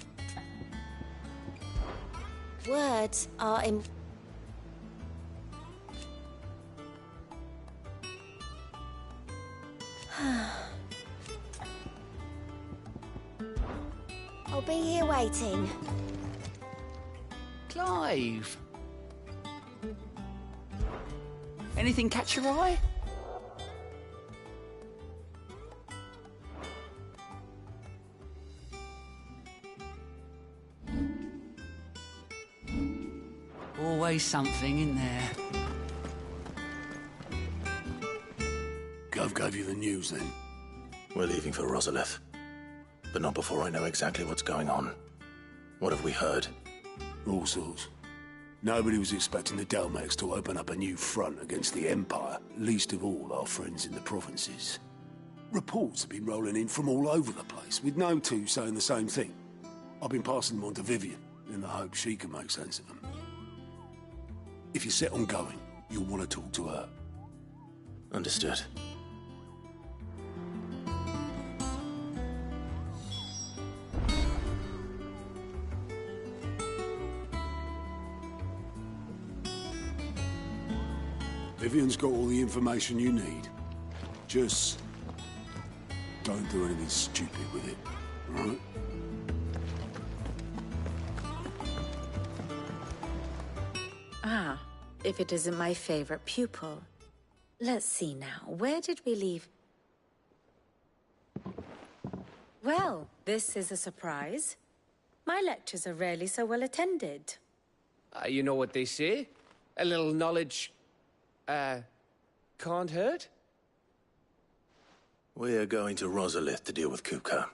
words are I'll be here waiting. Clive! Anything catch your eye? Always something in there. Gov gave you the news then? We're leaving for Rosalith. But not before I know exactly what's going on. What have we heard? All sorts. Nobody was expecting the Dalmex to open up a new front against the Empire, least of all our friends in the provinces. Reports have been rolling in from all over the place, with no two saying the same thing. I've been passing them on to Vivian, in the hope she can make sense of them. If you're set on going, you'll want to talk to her. Understood. Vivian's got all the information you need. Just don't do anything stupid with it, all right? Ah, if it isn't my favorite pupil. Let's see now, where did we leave? Well, this is a surprise. My lectures are rarely so well attended. You know what they say? A little knowledge, can't hurt? We're going to Rosalith to deal with Kupka.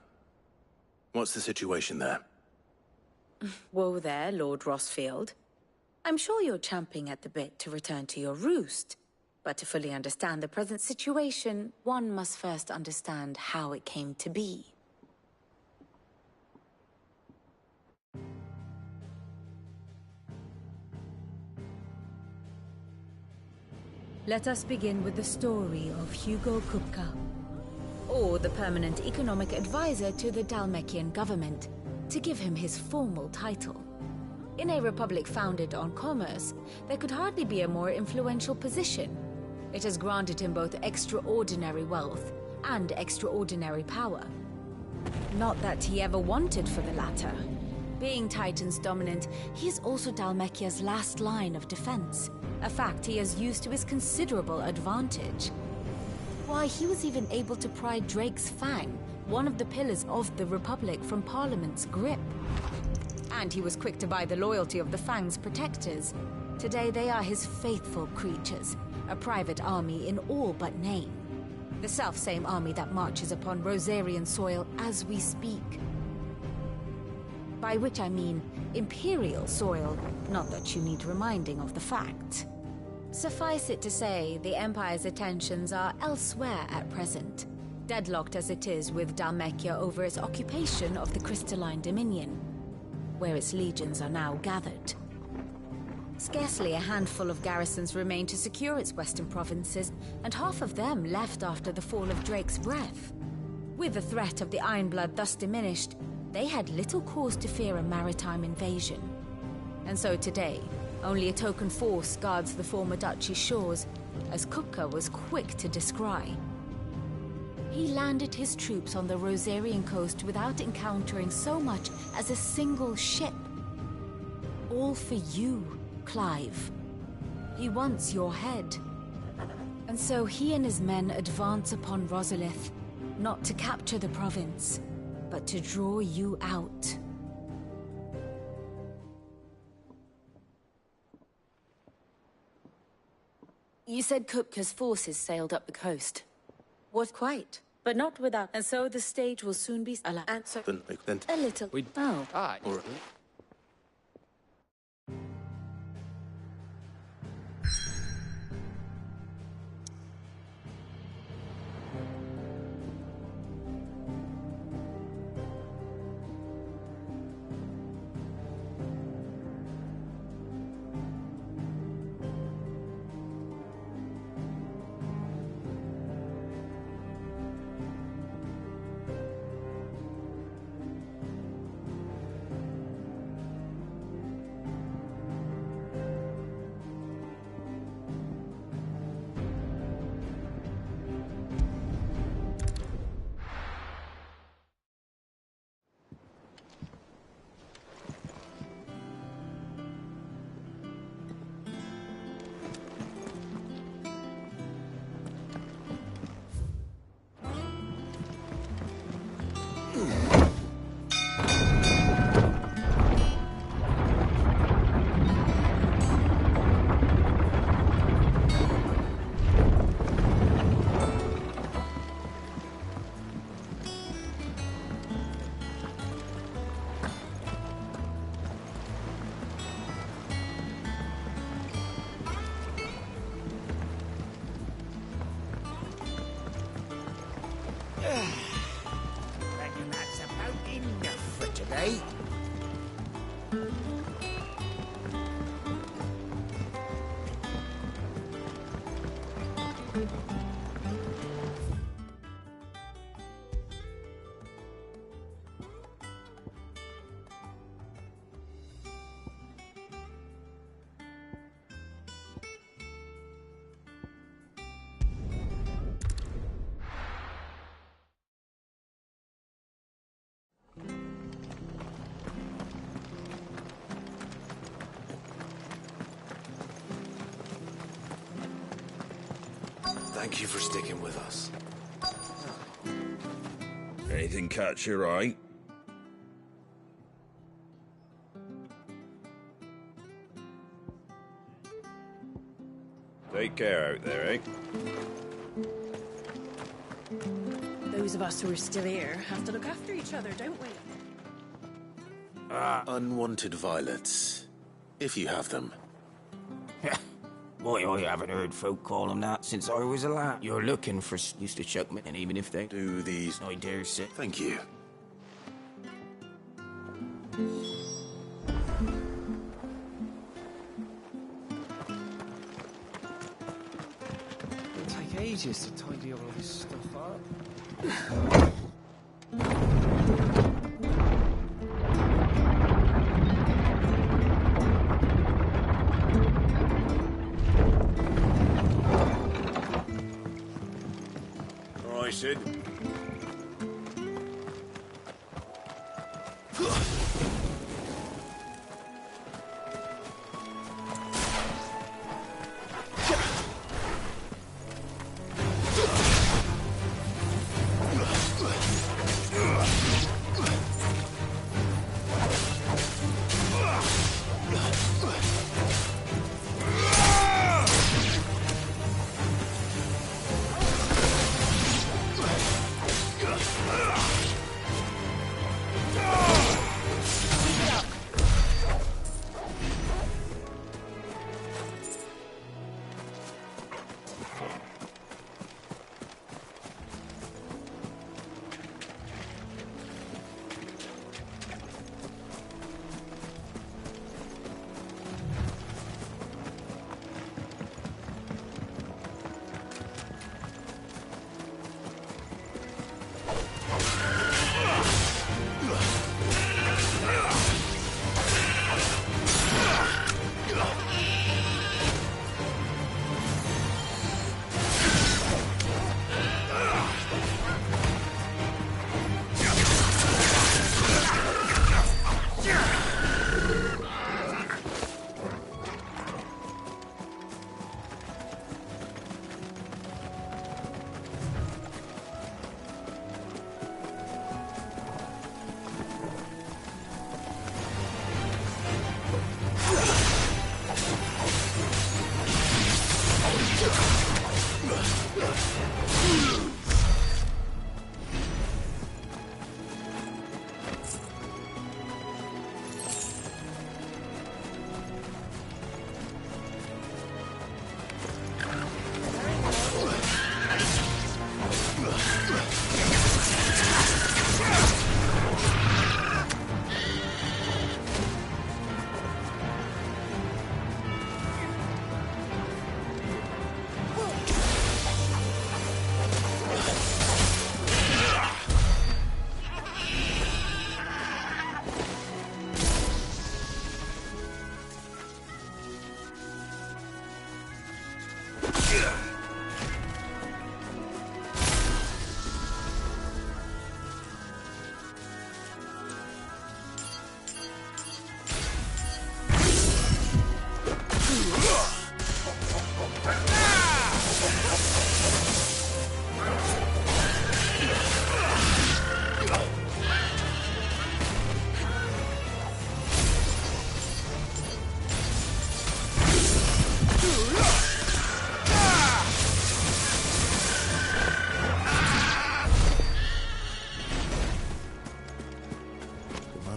What's the situation there? Whoa there, Lord Rossfield. I'm sure you're champing at the bit to return to your roost. But to fully understand the present situation, one must first understand how it came to be. Let us begin with the story of Hugo Kupka, or the permanent economic advisor to the Dalmekian government, to give him his formal title. In a republic founded on commerce, there could hardly be a more influential position. It has granted him both extraordinary wealth and extraordinary power. Not that he ever wanted for the latter. Being Titan's dominant, he is also Dalmekia's last line of defense, a fact he has used to his considerable advantage. Why, he was even able to pry Drake's Fang, one of the pillars of the Republic, from Parliament's grip. And he was quick to buy the loyalty of the Fang's protectors. Today they are his faithful creatures, a private army in all but name. The self-same army that marches upon Rosarian soil as we speak. By which I mean Imperial soil, not that you need reminding of the fact. Suffice it to say, the Empire's attentions are elsewhere at present, deadlocked as it is with Dalmekia over its occupation of the Crystalline Dominion, where its legions are now gathered. Scarcely a handful of garrisons remain to secure its western provinces, and half of them left after the fall of Drake's Breath. With the threat of the Ironblood thus diminished, they had little cause to fear a maritime invasion. And so today, only a token force guards the former duchy's shores, as Kupka was quick to descry. He landed his troops on the Rosarian coast without encountering so much as a single ship. All for you, Clive. He wants your head. And so he and his men advance upon Rosalith, not to capture the province, but to draw you out. You said Kupka's forces sailed up the coast. What quite? But not without. And so the stage will soon be answered. Then. A little. Oh. Ah. All right. Thank you for sticking with us. Anything catch your eye? Take care out there, eh? Those of us who are still here have to look after each other, don't we? Unwanted violets. If you have them. Boy, I haven't heard folk call them that since I was a lad. You're looking for used to chuck me, and even if they do these, I dare say. Thank you. It'll take ages to tidy all this stuff up. Sid.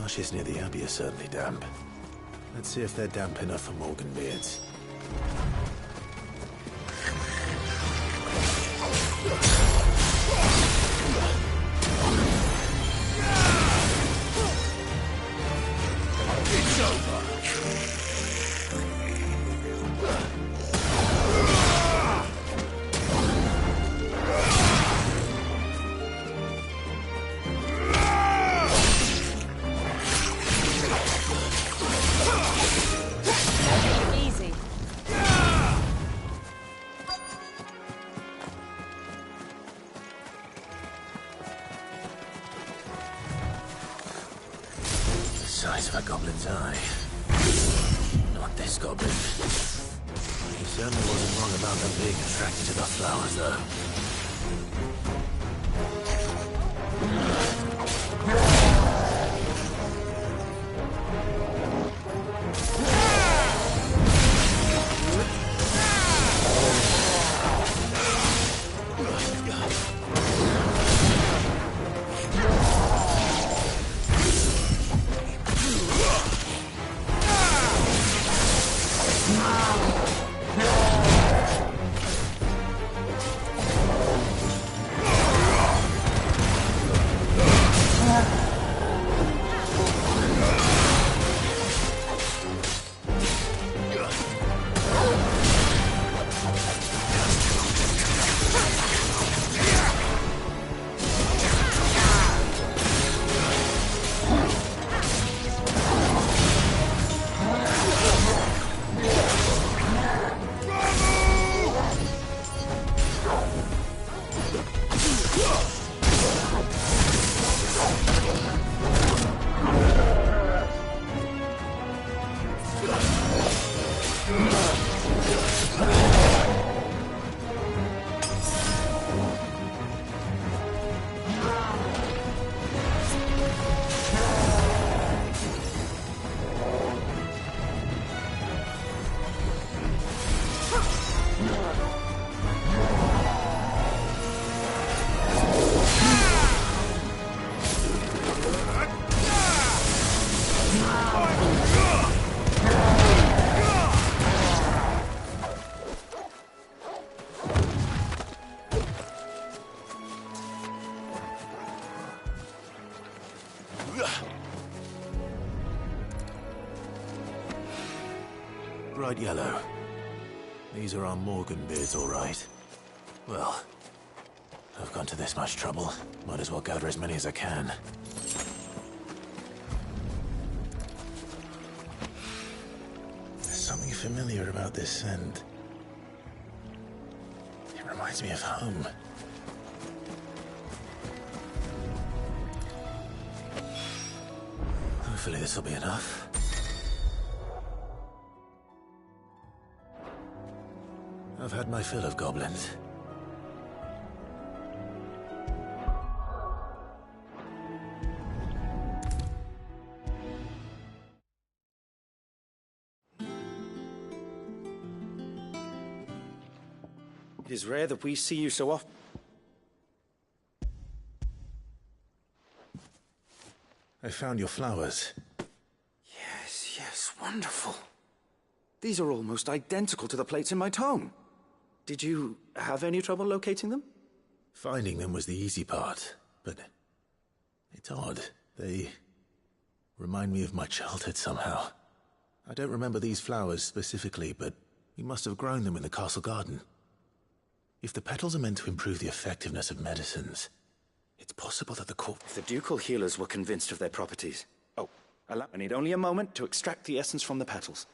Marshes near the Abbey are certainly damp. Let's see if they're damp enough for Morgan beards. It's over. Easy. The size of a goblin's eye. Not this goblin. He's Certainly wasn't wrong about them being attracted to the flowers, though. Bright yellow. These are our Morgan beards, all right. Well, I've gone to this much trouble. Might as well gather as many as I can. There's something familiar about this scent. It reminds me of home. Hopefully this will be enough. I've had my fill of goblins. It is rare that we see you so often. I found your flowers. Yes, wonderful. These are almost identical to the plates in my tome. Did you have any trouble locating them? Finding them was the easy part, but it's odd. They remind me of my childhood somehow. I don't remember these flowers specifically, but we must have grown them in the castle garden. If the petals are meant to improve the effectiveness of medicines, it's possible that the If the ducal healers were convinced of their properties. Oh, I need only a moment to extract the essence from the petals.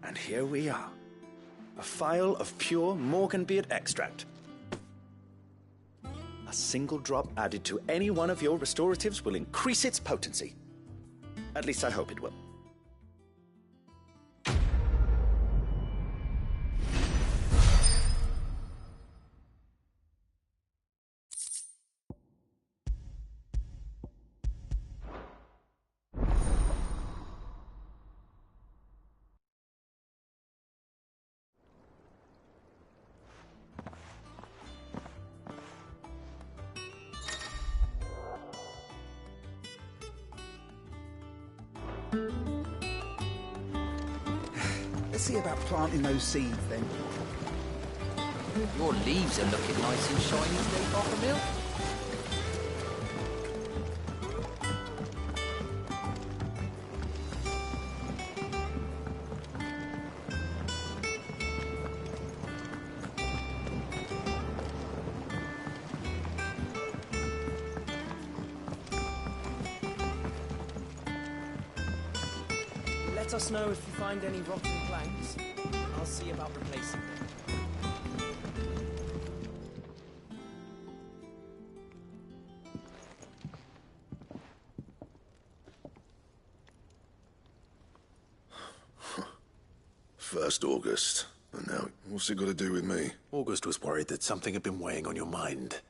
And here we are. A phial of pure Morganbeard extract. A single drop added to any one of your restoratives will increase its potency. At least I hope it will. Let's see about planting those seeds then. Your leaves are looking nice and shiny today, Bockermill. Let Let us know if you find any rotten planks. I'll see about replacing them. First August. And now, what's it got to do with me? August was worried that something had been weighing on your mind.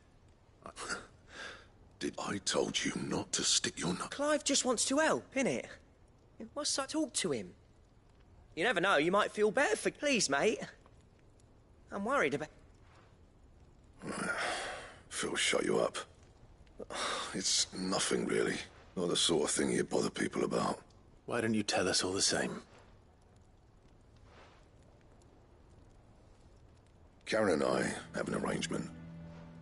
Did I told you not to stick your nut? Clive just wants to help, innit? What's that? Talk to him. You never know, you might feel better for... Please, mate. I'm worried about... Phil, shut you up. It's nothing, really. Not the sort of thing you bother people about. Why don't you tell us all the same? Karen and I have an arrangement.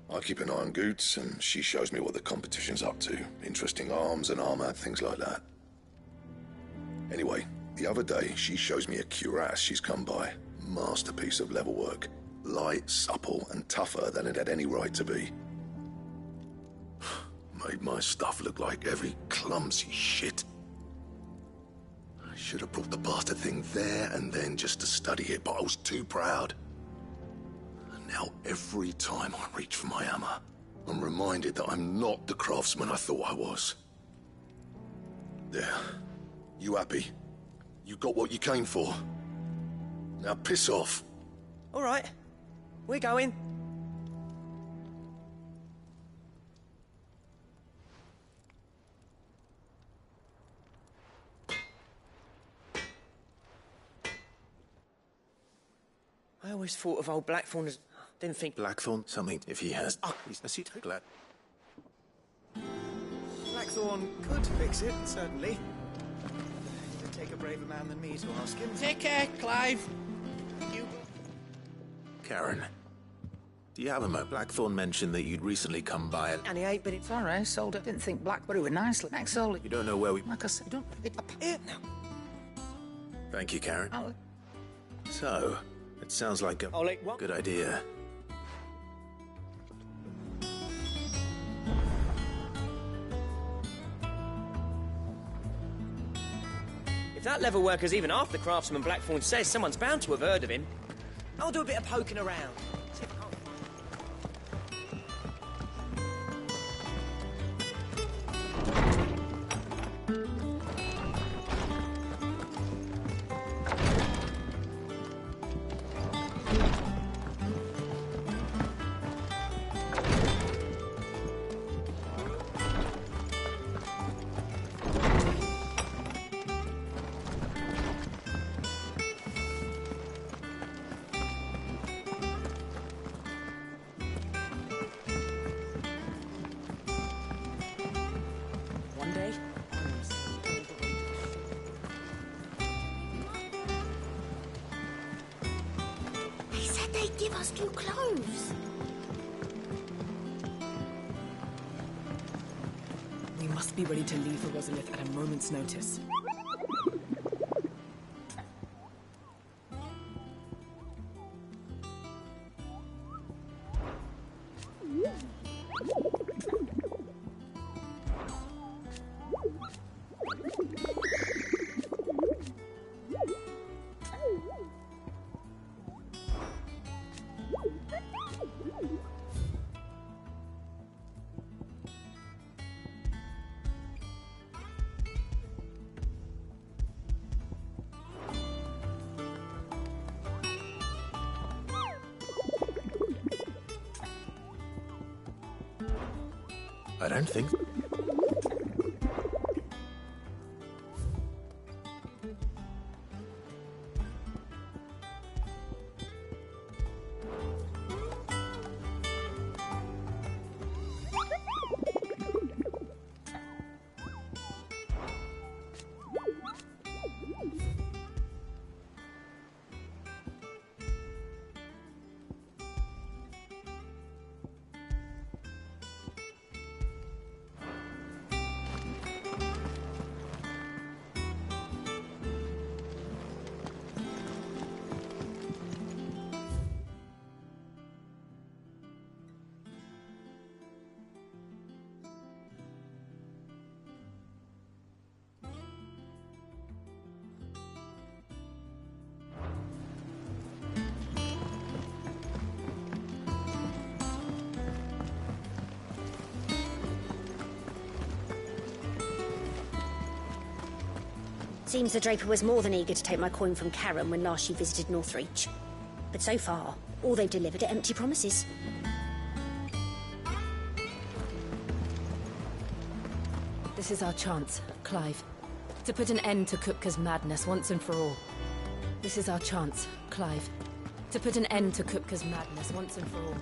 I keep an eye on Goots, and she shows me what the competition's up to. Interesting arms and armor, things like that. Anyway, the other day, she shows me a cuirass she's come by. Masterpiece of level work. Light, supple, and tougher than it had any right to be. Made my stuff look like every clumsy shit. I should have brought the bastard thing there and then just to study it, but I was too proud. Now, every time I reach for my hammer, I'm reminded that I'm not the craftsman I thought I was. There. You happy? You got what you came for. Now piss off. All right. We're going. I always thought of old Blackthorn as... Didn't think... Blackthorn? Something, if he has... Oh, is he glad? Blackthorn could fix it, certainly. It would take a braver man than me to ask him. Take care, Clive. You... Karen, do you have a mo? Blackthorn mentioned that you'd recently come by and... And he ain't, but it's... Sorry, sold it. Didn't think Blackberry were nicely. Next sold it. You don't know where we... Like I said, don't... Here, now. Thank you, Karen. I'll... So, it sounds like a good idea. If that level worker's even half the craftsman Blackthorn says, someone's bound to have heard of him. I'll do a bit of poking around. See if I can't... One day, They said they'd give us new clothes. We must be ready to leave for Rosalith at a moment's notice. I don't think... Seems the Draper was more than eager to take my coin from Karen when last she visited Northreach. But so far, all they've delivered are empty promises. This is our chance, Clive. To put an end to Kupka's madness once and for all. This is our chance, Clive. To put an end to Kupka's madness once and for all.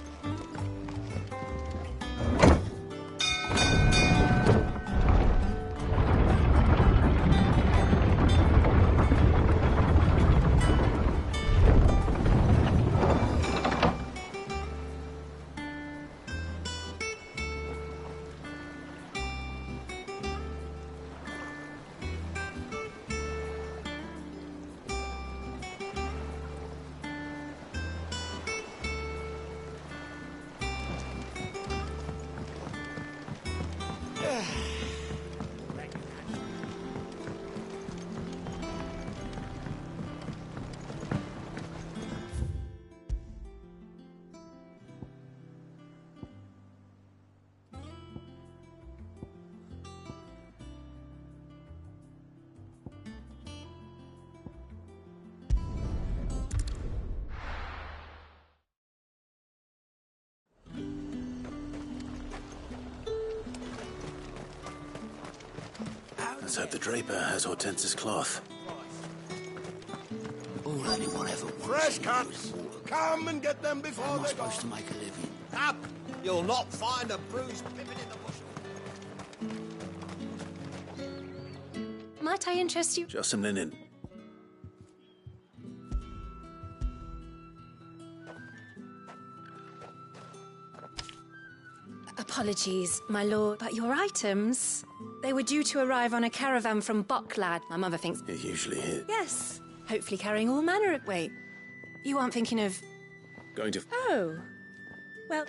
Let's hope the Draper has Hortense's cloth. All anyone ever wants. Fresh cuts! Come and get them before How am I they're supposed to gone. make a living? Up! You'll not find a bruised pippin in the bushel. Might I interest you? Just some linen. Apologies, my lord, but your items... They were due to arrive on a caravan from Bocklad. My mother thinks... It usually is. Yes, hopefully carrying all manner of... Wait, you aren't thinking of... Going to... Oh, well...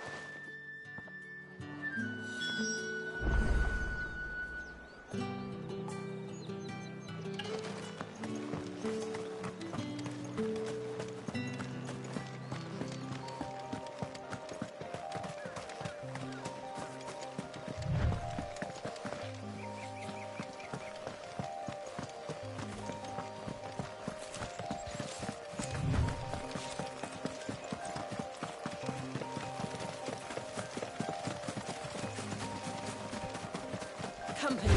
Company.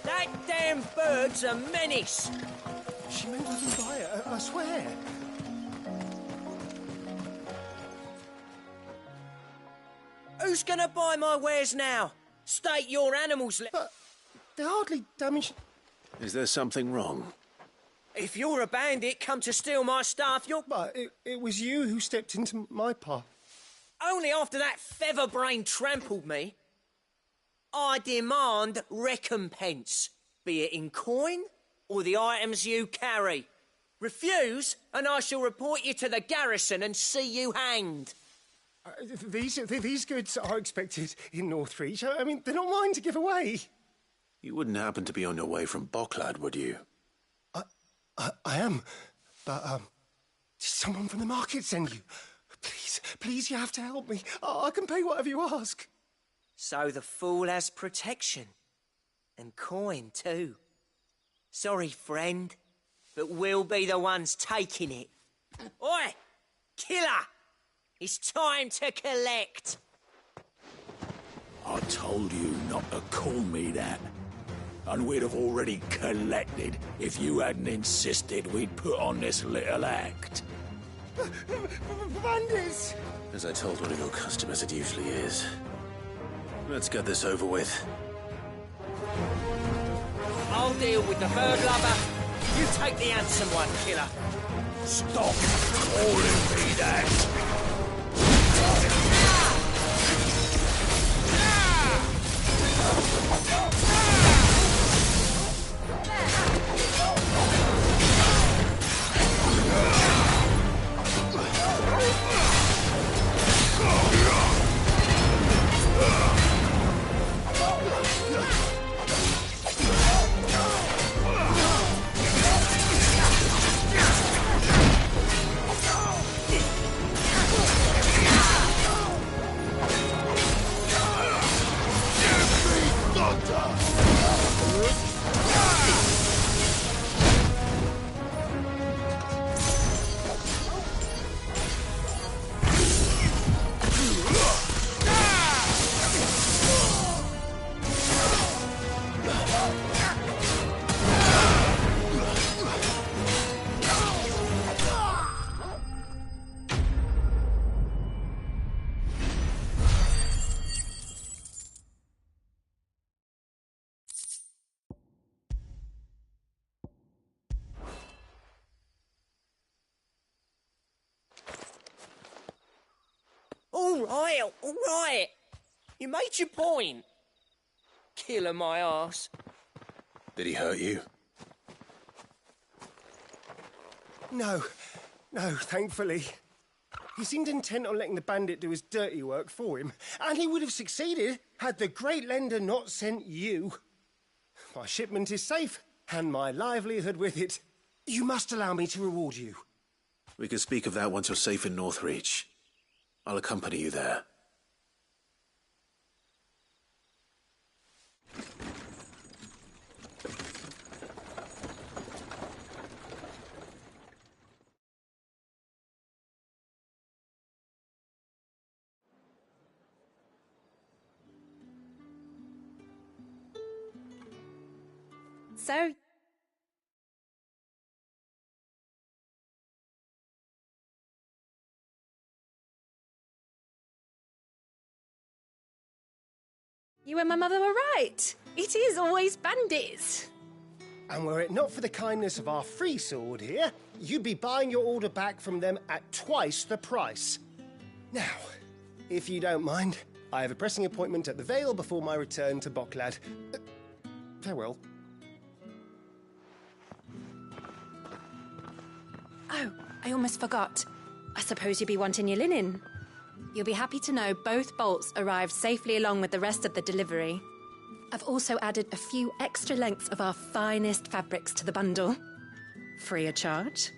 That damn bird's a menace! She may even buy it, I swear. Who's gonna buy my wares now? State your animals... But they're hardly damaged. Is there something wrong? If you're a bandit come to steal my stuff, you're... But it was you who stepped into my path. Only after that feather-brain trampled me. I demand recompense, be it in coin or the items you carry. Refuse, and I shall report you to the garrison and see you hanged. These goods are expected in Northreach. I mean, they're not mine to give away. You wouldn't happen to be on your way from Bocklad, would you? I am. But, did someone from the market send you? Please, Please, please, you have to help me. I can pay whatever you ask. So the fool has protection. And coin, too. Sorry, friend, but we'll be the ones taking it. Oi! Killer! It's time to collect! I told you not to call me that. And we'd have already collected if you hadn't insisted we'd put on this little act. Bandits! As I told one of your customers, it usually is. Let's get this over with. I'll deal with the bird lover. You take the handsome one, killer. Stop calling me that! All right. You made your point. Killer my arse. Did he hurt you? No, thankfully. He seemed intent on letting the bandit do his dirty work for him, and he would have succeeded had the great lender not sent you. My shipment is safe, and my livelihood with it. You must allow me to reward you. We can speak of that once you're safe in Northreach. I'll accompany you there. So, you and my mother were right. It is always bandits. And were it not for the kindness of our free sword here, you'd be buying your order back from them at twice the price. Now, if you don't mind, I have a pressing appointment at the Vale before my return to Bocklad. Farewell. Oh, I almost forgot. I suppose you'll be wanting your linen. You'll be happy to know both bolts arrived safely along with the rest of the delivery. I've also added a few extra lengths of our finest fabrics to the bundle. Free of charge.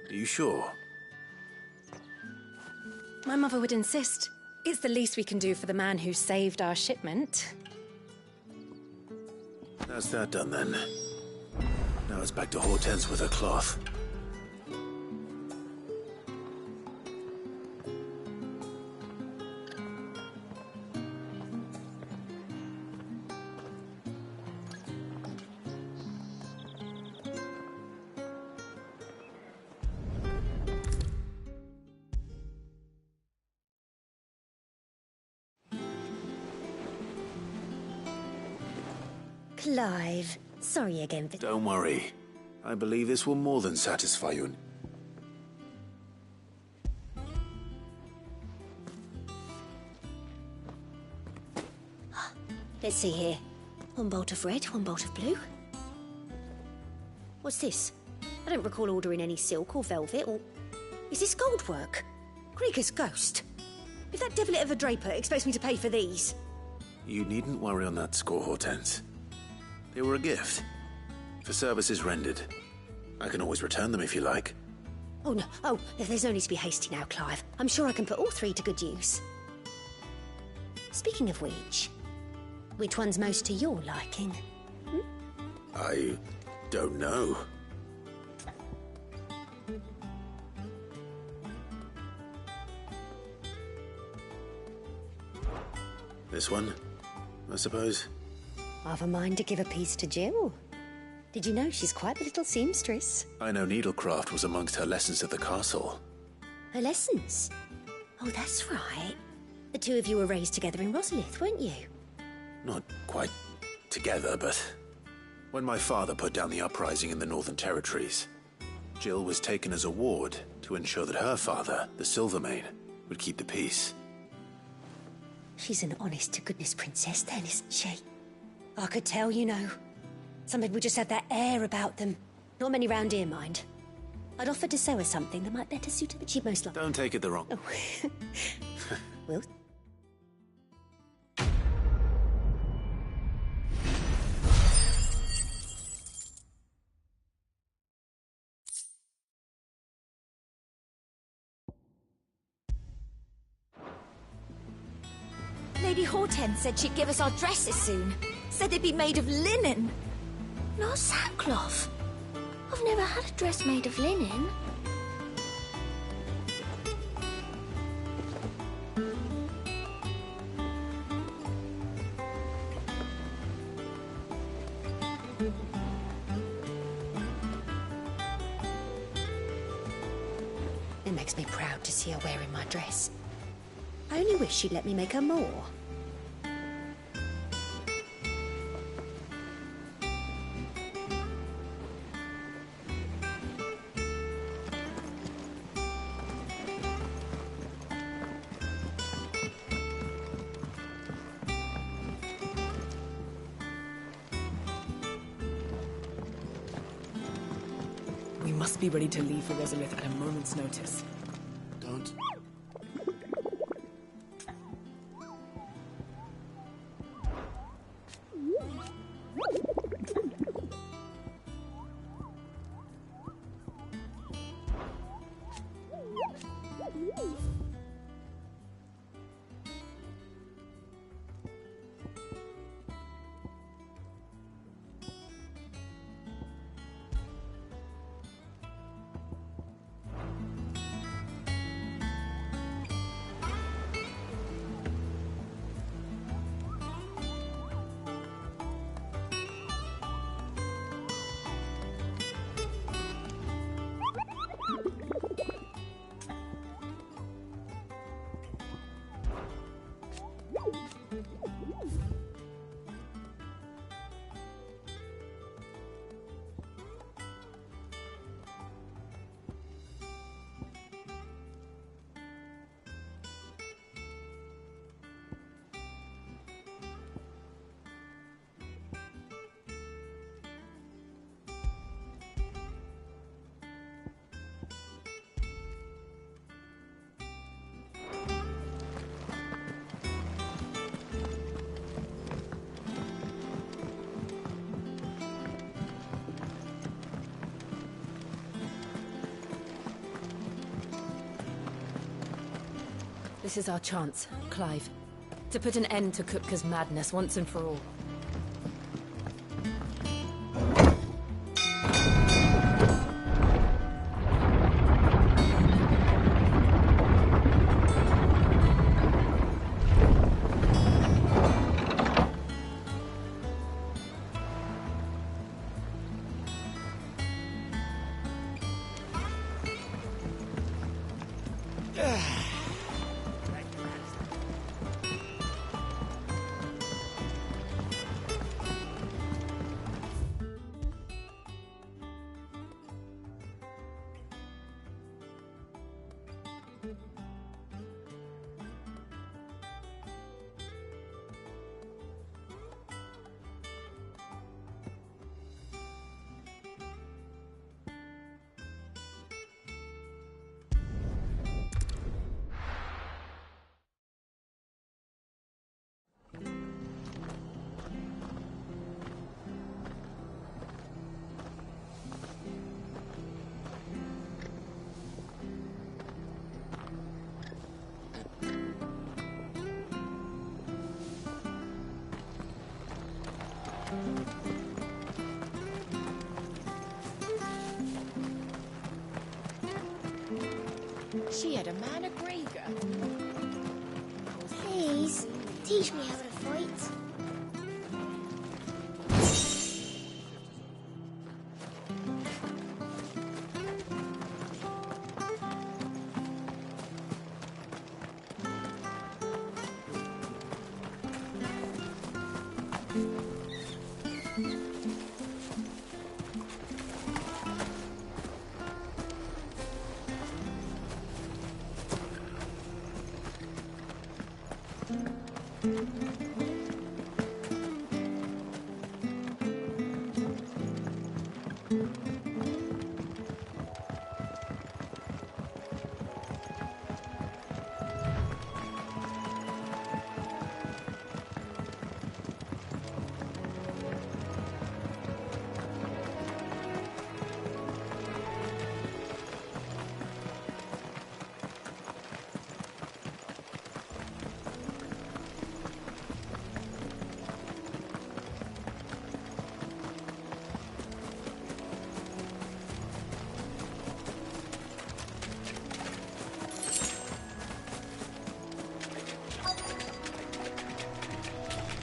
Are you sure? My mother would insist. It's the least we can do for the man who saved our shipment. That's that done then. Now it's back to Hortense with her cloth. Clive, sorry again for... Don't worry. I believe this will more than satisfy you. Let's see here. One bolt of red, one bolt of blue. What's this? I don't recall ordering any silk or velvet or... Is this gold work? Krieger's ghost. If that devilet of a draper expects me to pay for these... You needn't worry on that score, Hortense. They were a gift. For services rendered. I can always return them if you like. Oh, no. Oh, there's no need to be hasty now, Clive. I'm sure I can put all three to good use. Speaking of which one's most to your liking? I don't know. This one, I suppose. I've a mind to give a piece to Jill. Did you know she's quite the little seamstress? I know needlecraft was amongst her lessons at the castle. Her lessons? Oh, that's right. The two of you were raised together in Rosalith, weren't you? Not quite together, but when my father put down the uprising in the Northern Territories, Jill was taken as a ward to ensure that her father, the Silvermane, would keep the peace. She's an honest-to-goodness princess then, isn't she? I could tell, you know. Some people just have that air about them. Not many round here, mind. I'd offered to sew her something that might better suit her, but she'd most likely... Don't take it the wrong... Oh. Well... Lady Hortense said she'd give us our dresses soon. Said they'd be made of linen. Not sackcloth. I've never had a dress made of linen. It makes me proud to see her wearing my dress. I only wish she'd let me make her more. We must be ready to leave for Rosalith at a moment's notice. Don't... This is our chance, Clive. To put an end to Kupka's madness once and for all. She had a man a Grieger. Please, teach me how to fight.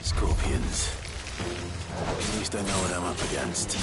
Scorpions. At least I know what I'm up against.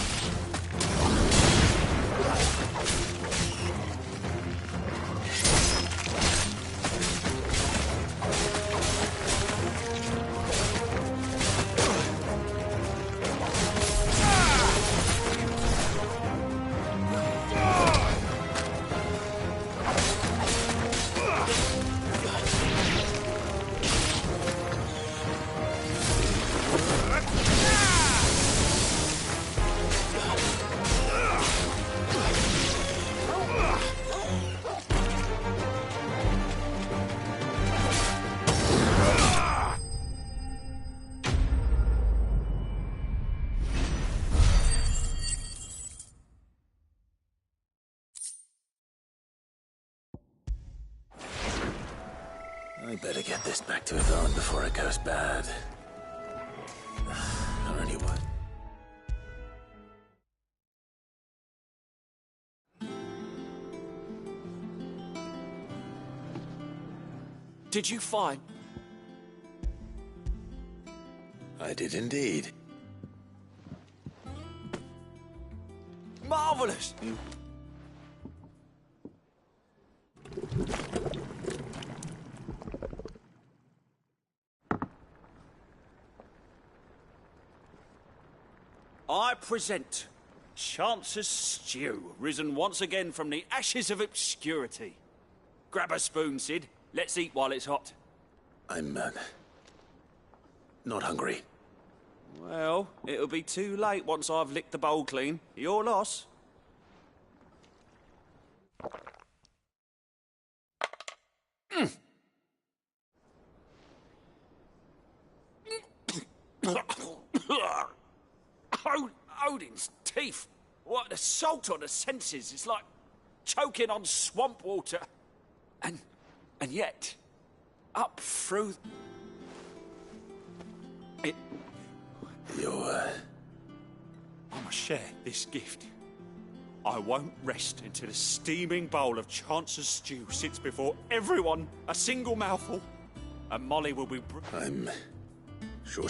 I better get this back to Yvonne before it goes bad. Or anyone. Did you find? I did indeed. Marvelous! I present Chance's Stew, risen once again from the ashes of obscurity. Grab a spoon, Sid. Let's eat while it's hot. I'm, not hungry. Well, it'll be too late once I've licked the bowl clean. Your loss. Odin's teeth. What the salt on the senses. It's like choking on swamp water. And yet, up through it. I must share this gift. I won't rest until a steaming bowl of Chance's stew sits before everyone, a single mouthful, and Molly will be. I'm sure.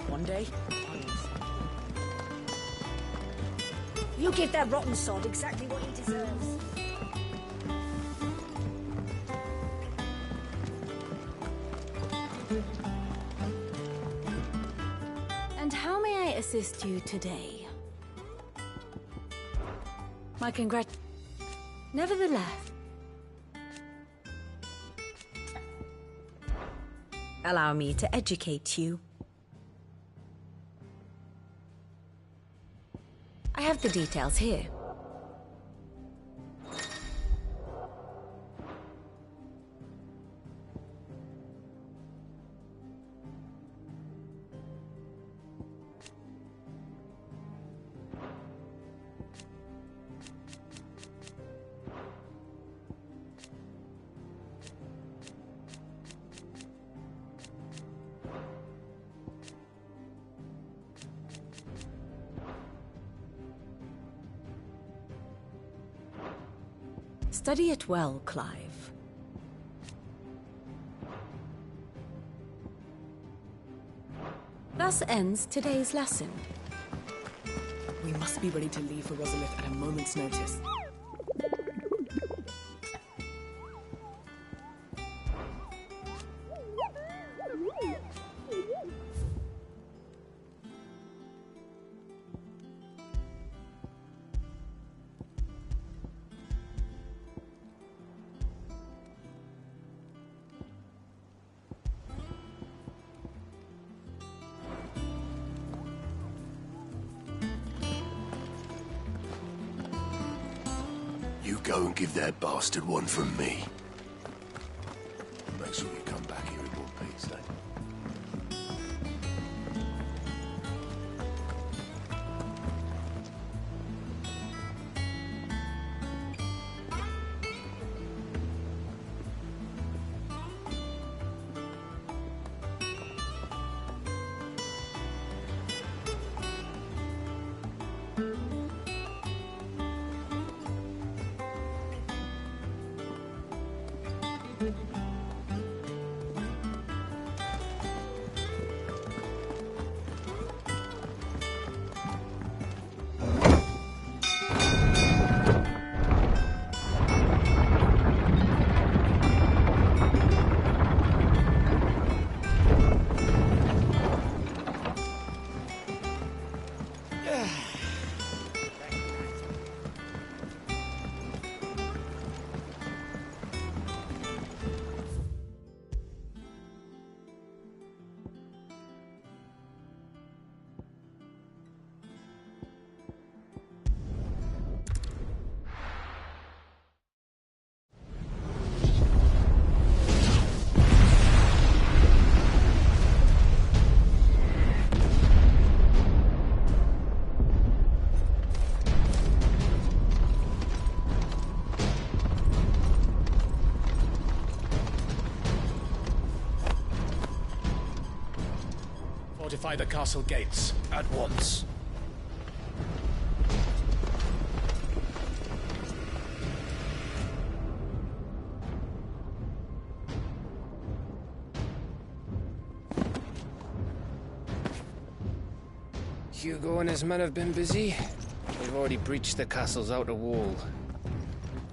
One day, You give that rotten sod exactly what he deserves. And how may I assist you today? My Nevertheless, allow me to educate you. I have the details here. Study it well, Clive. Thus ends today's lesson. We must be ready to leave for Rosalith at a moment's notice. You go and give that bastard one from me. Make sure you come back here in one piece, eh? Fortify the castle gates at once. Hugo and his men have been busy. They've already breached the castle's outer wall.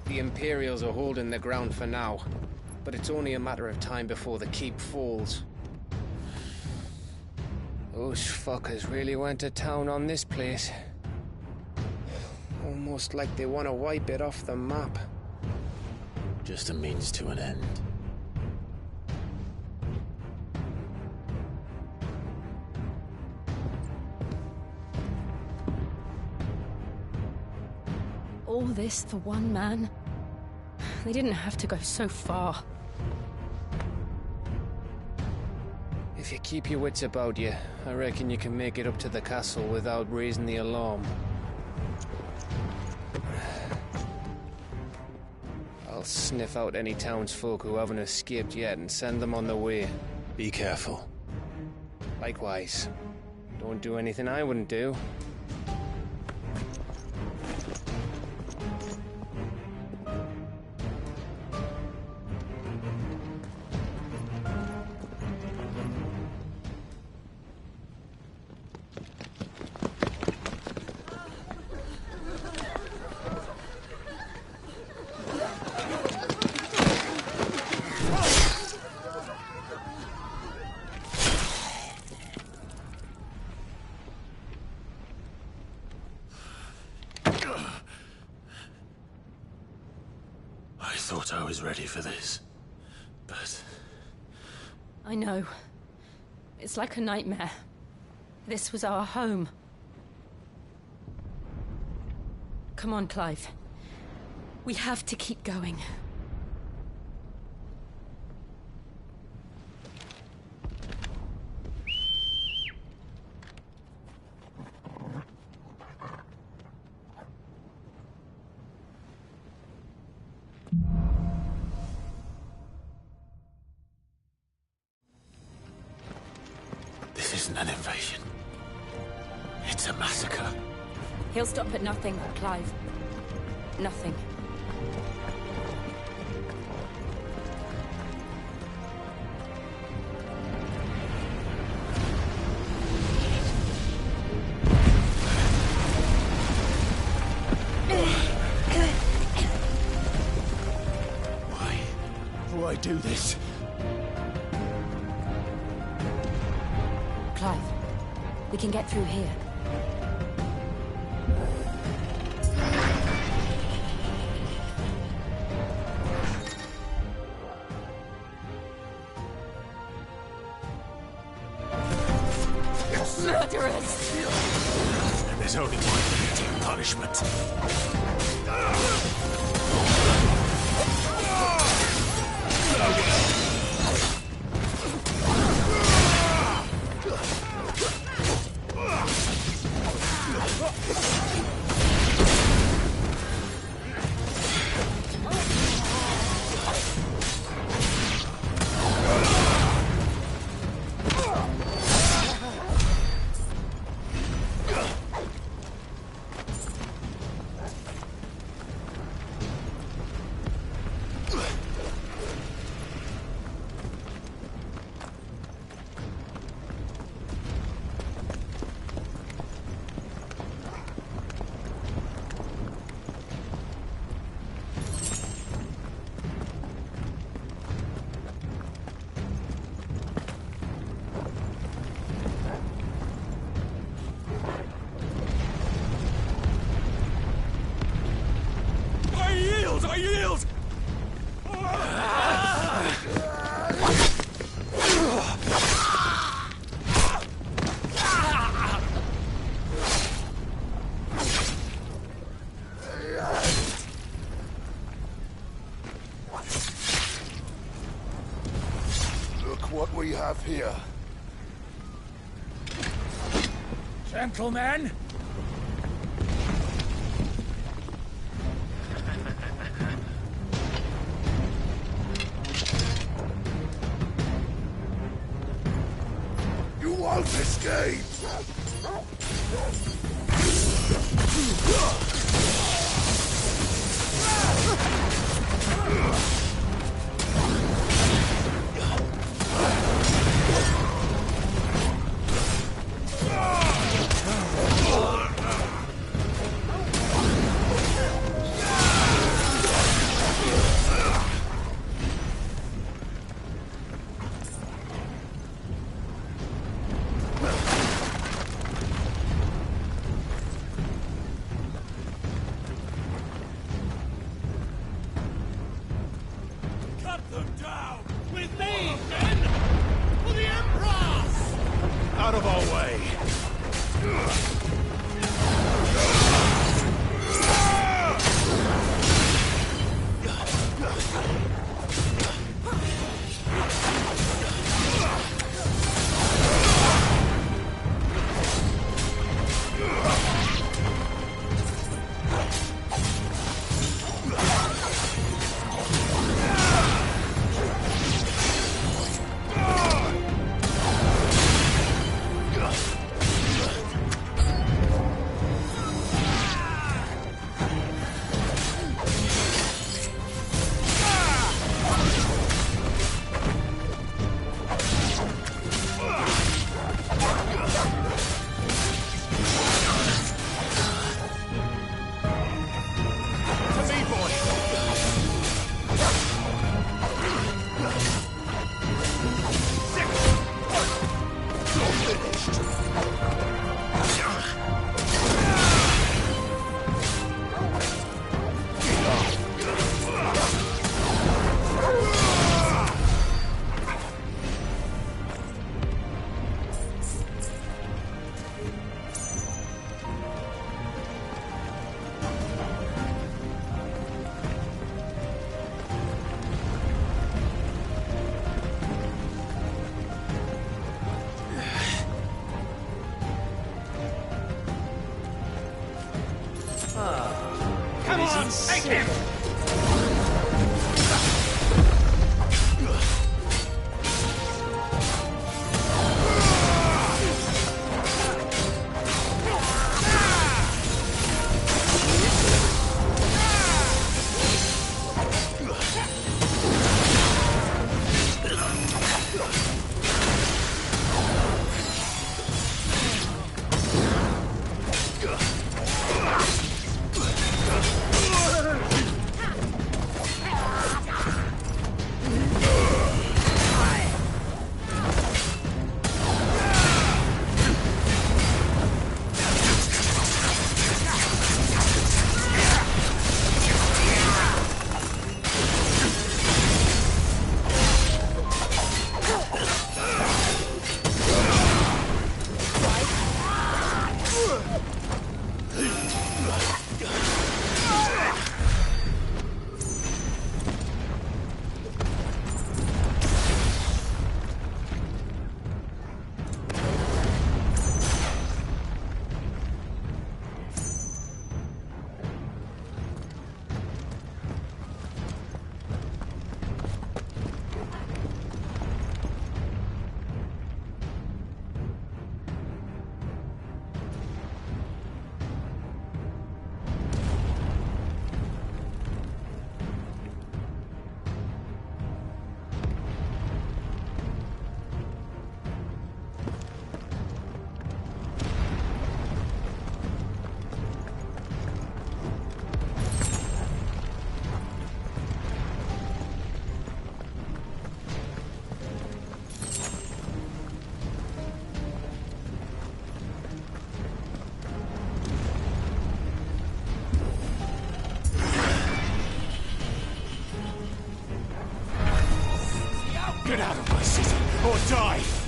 The Imperials are holding the ground for now, but it's only a matter of time before the keep falls. Those fuckers really went to town on this place. Almost like they want to wipe it off the map. Just a means to an end. All this for one man? They didn't have to go so far. If you keep your wits about you, I reckon you can make it up to the castle without raising the alarm. I'll sniff out any townsfolk who haven't escaped yet and send them on their way. Be careful. Likewise. Don't do anything I wouldn't do. I thought I was ready for this, but... I know. It's like a nightmare. This was our home. Come on, Clive. We have to keep going. This isn't an invasion. It's a massacre. He'll stop at nothing, Clive. Nothing. do I do this? Clive, we can get through here. Murderers! There's only one fitting punishment. I yield! Look what we have here. Gentlemen! You won't escape! Out of our way! Get out of my city, or die!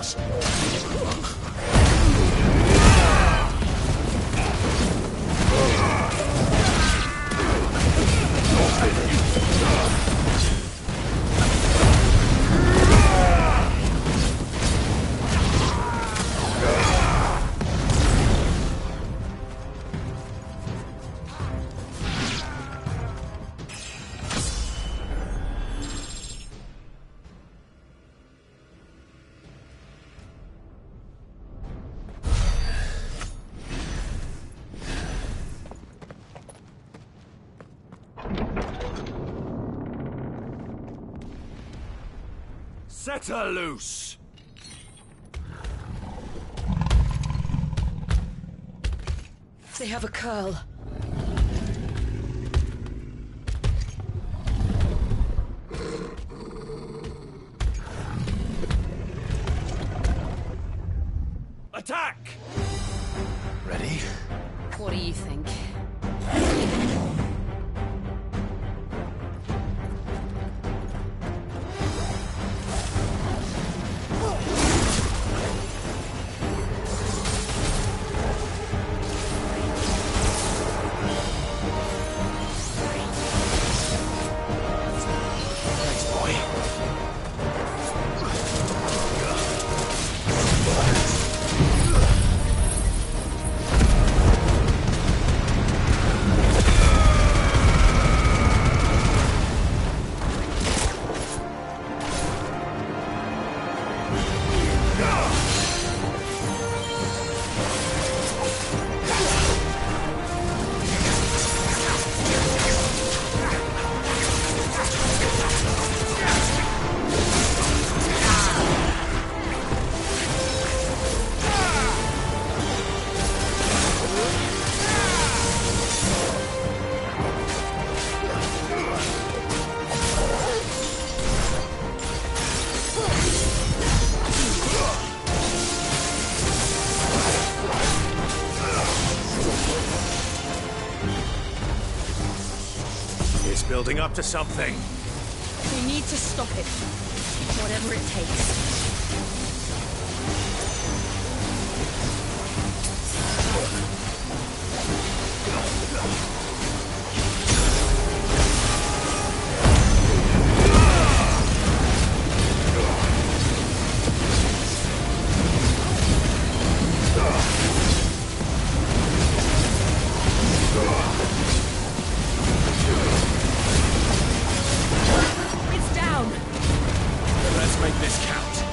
Shadows. Set her loose! They have a curl. Attack! Ready? What do you think? It's building up to something. We need to stop it. Whatever it takes. Let's make this count.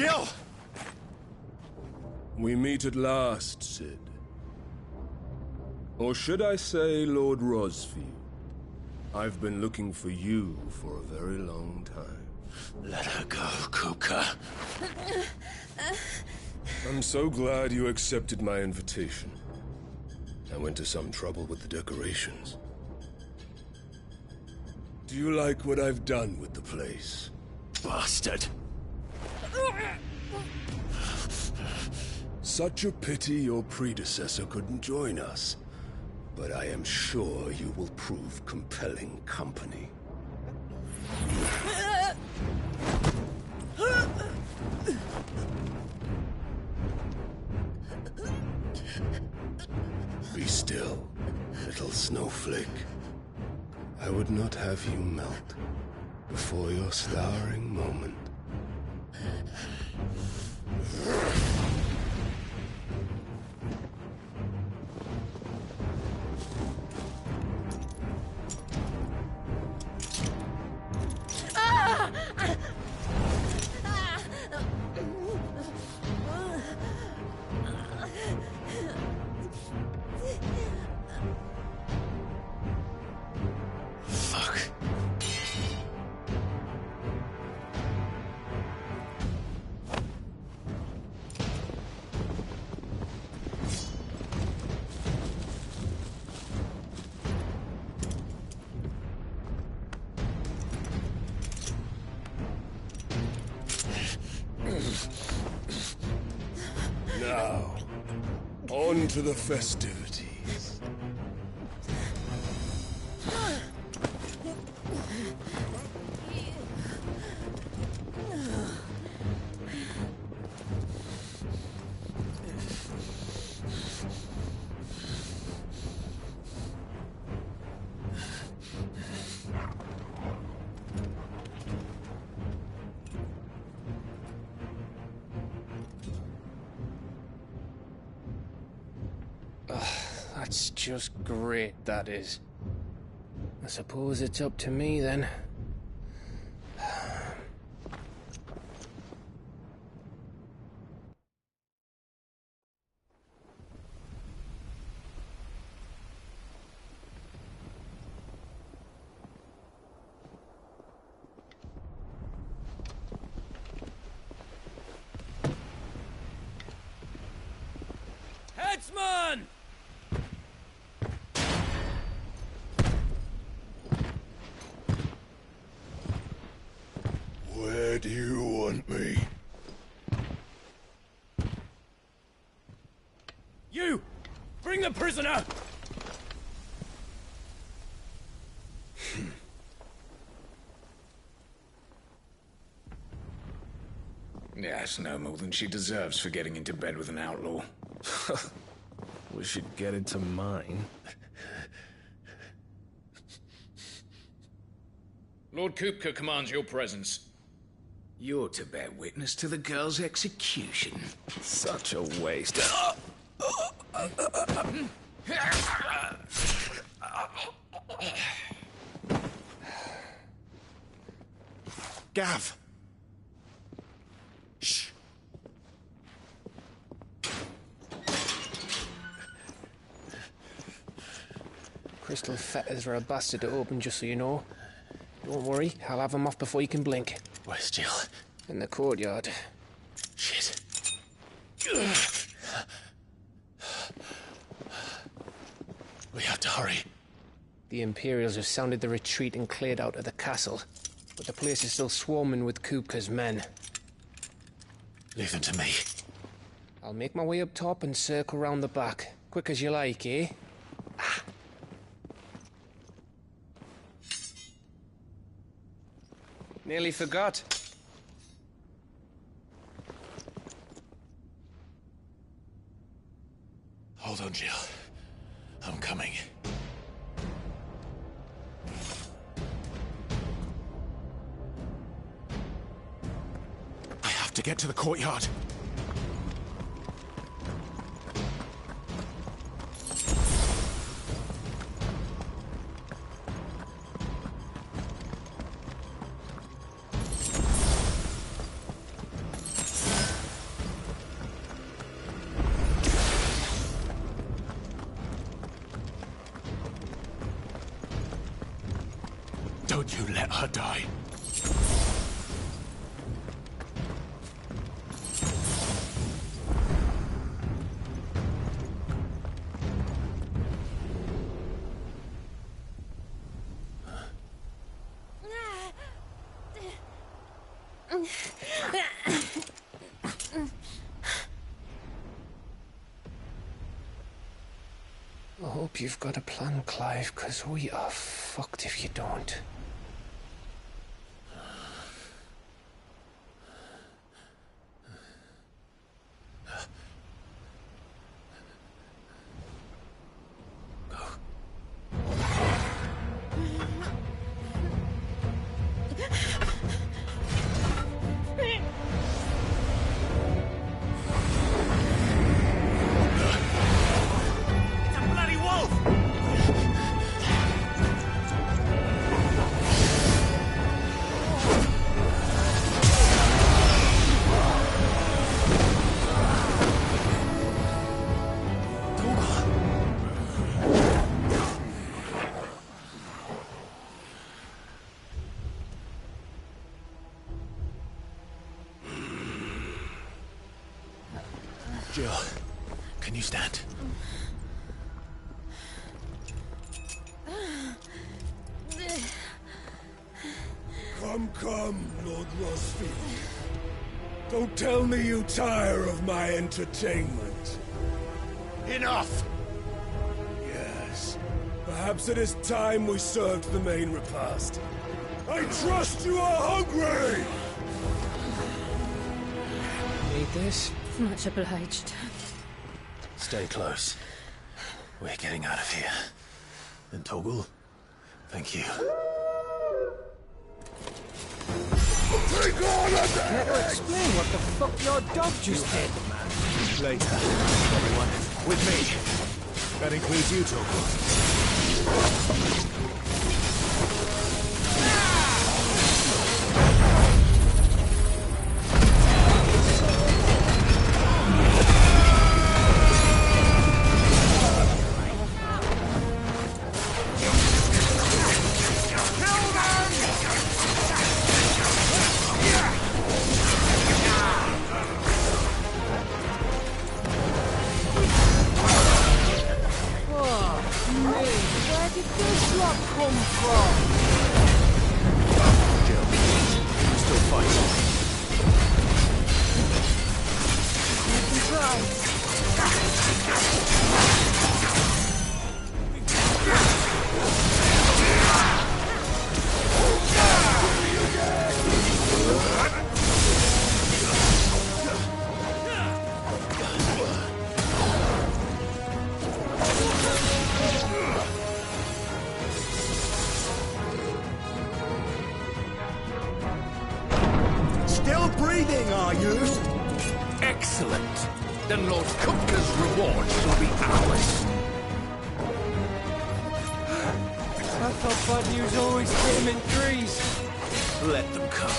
Jill! We meet at last, Sid. Or should I say, Lord Rosfield? I've been looking for you for a very long time. Let her go, Kuka. I'm so glad you accepted my invitation. I went to some trouble with the decorations. Do you like what I've done with the place? Bastard! Such a pity your predecessor couldn't join us. But I am sure you will prove compelling company. Be still, little snowflake. I would not have you melt before your starring moment. Now, on to the festivities. That's just great, that is. I suppose it's up to me, then. Headsman! Where do you want me? You! Bring the prisoner! Yes, no more than she deserves for getting into bed with an outlaw. We should get into mine. Lord Kupka commands your presence. You're to bear witness to the girl's execution. Such a waste. Gav! Shh! Crystal fetters are a bastard to open, just so you know. Don't worry, I'll have them off before you can blink. Where's Jill? In the courtyard. Shit. We have to hurry. The Imperials have sounded the retreat and cleared out of the castle. But the place is still swarming with Kupka's men. Leave them to me. I'll make my way up top and circle round the back. Quick as you like, eh? Nearly forgot. Hold on, Jill. I'm coming. I have to get to the courtyard. Don't you let her die. I hope you've got a plan, Clive, because we are fucked if you don't. Jill, can you stand? Come, Lord Rosfield. Don't tell me you tire of my entertainment. Enough! Yes. Perhaps it is time we served the main repast. I trust you are hungry! Need this? Much obliged. Stay close. We're getting out of here. And Toggle, thank you. Take on a Care to explain what the fuck your dog just did? Later, everyone. With me. That includes you, Toggle. Still breathing, are you? Excellent. Then Lord Kupka's reward shall be ours. I thought bad news always came in threes. Let them come.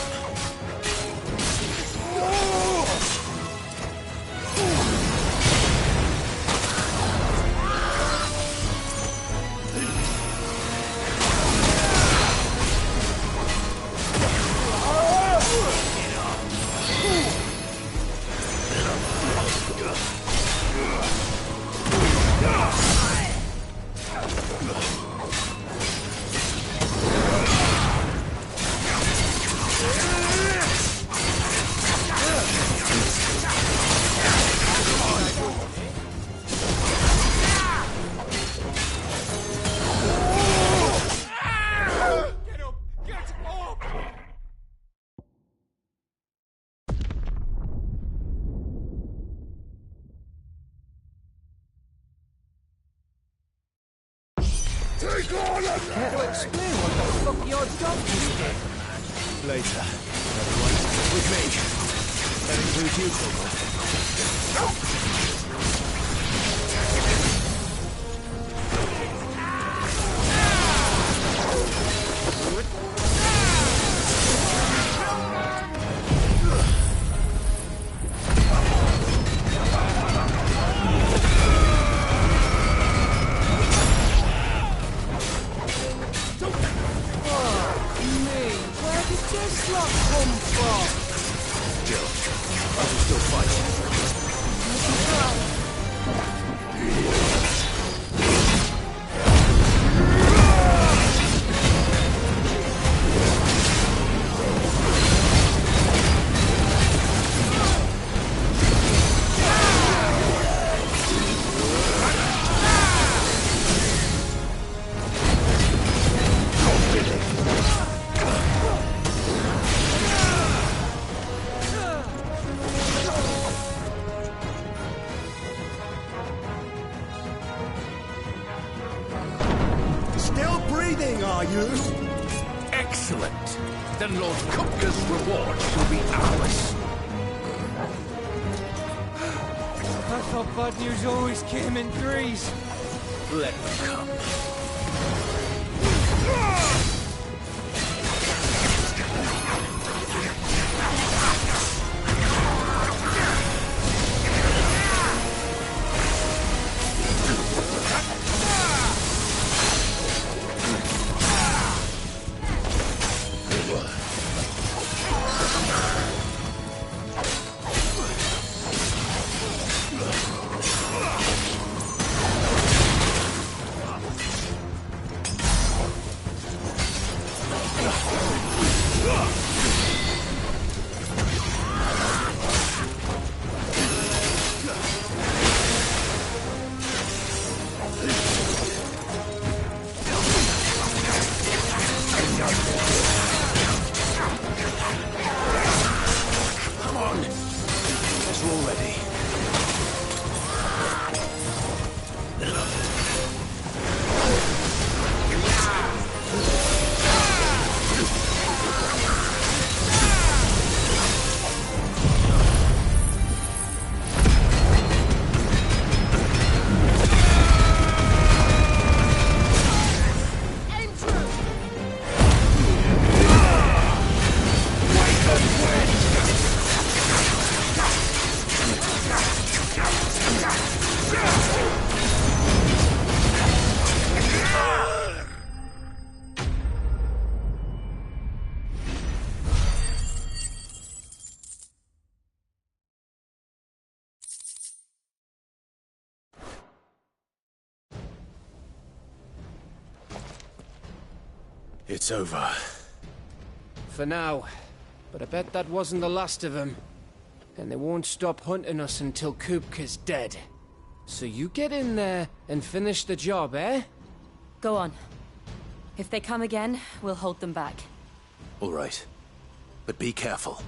Take on a Care to explain what the fuck your dog just did? Later, everyone. With me. That includes you, Toggle. Deathlock come from? Still, I will still fight. Still breathing, are you? Excellent. Then Lord Kupka's reward shall be ours. I thought bad news always came in threes. Let them come. Come on. Guess we're all ready. It's over. For now. But I bet that wasn't the last of them. And they won't stop hunting us until Kupka's dead. So you get in there and finish the job, eh? Go on. If they come again, we'll hold them back. All right. But be careful.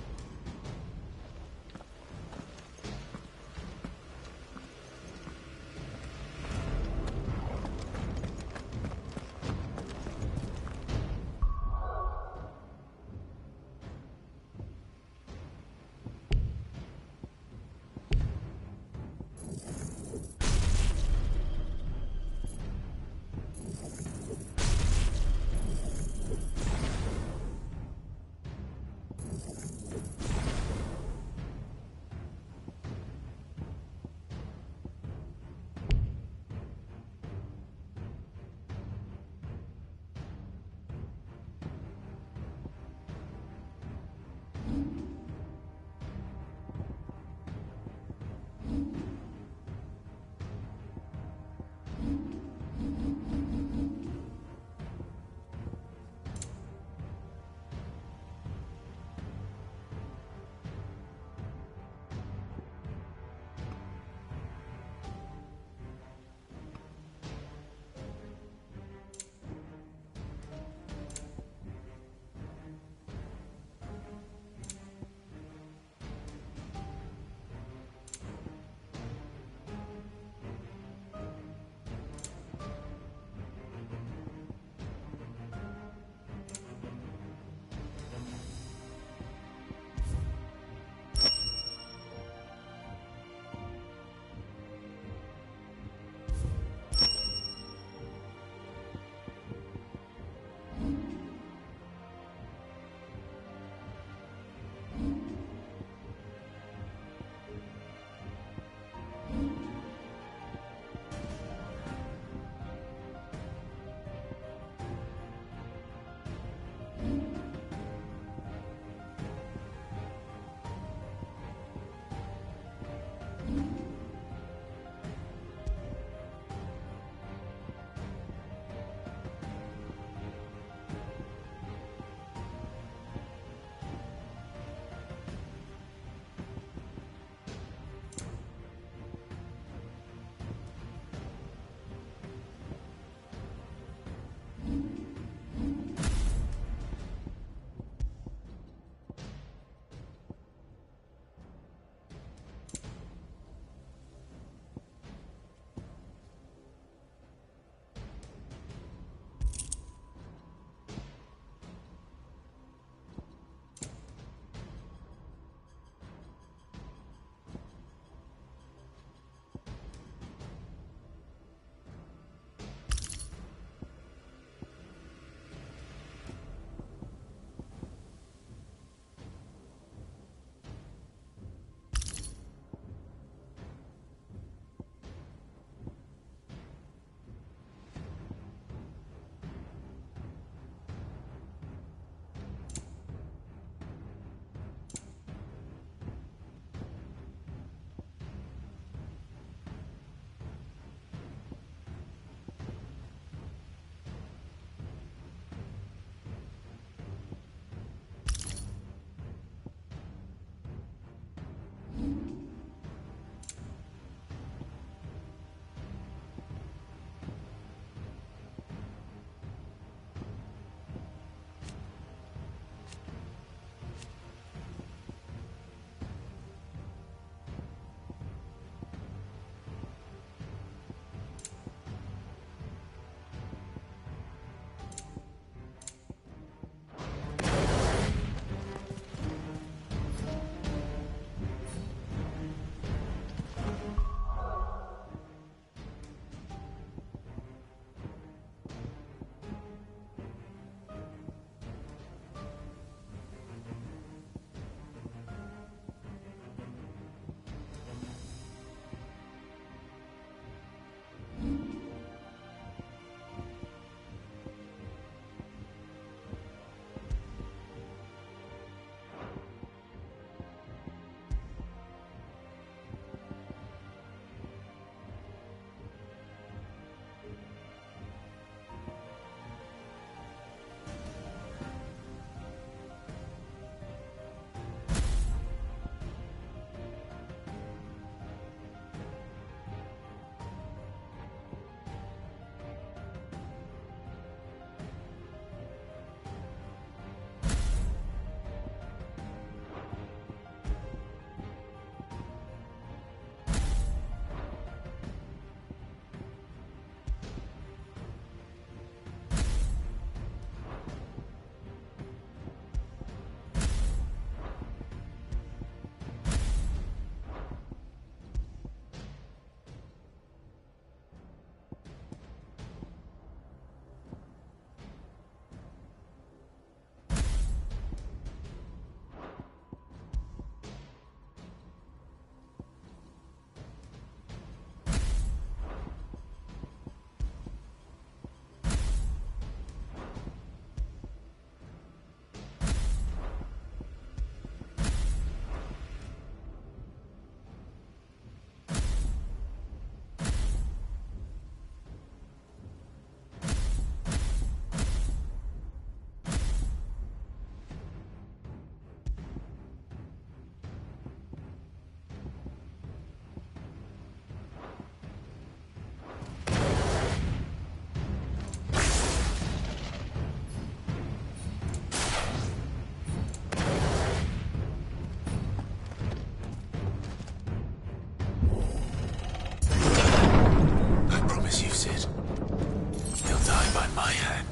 my hand.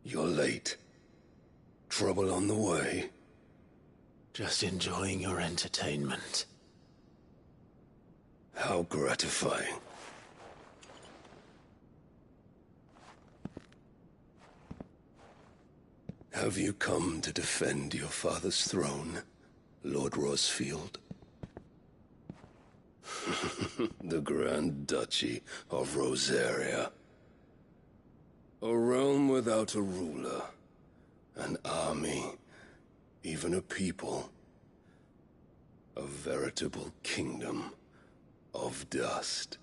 You're late. Trouble on the way? Just enjoying your entertainment. How gratifying. Have you come to defend your father's throne, Lord Rosfield? The Grand Duchy of Rosaria. A realm without a ruler, an army, even a people. A veritable kingdom of dust.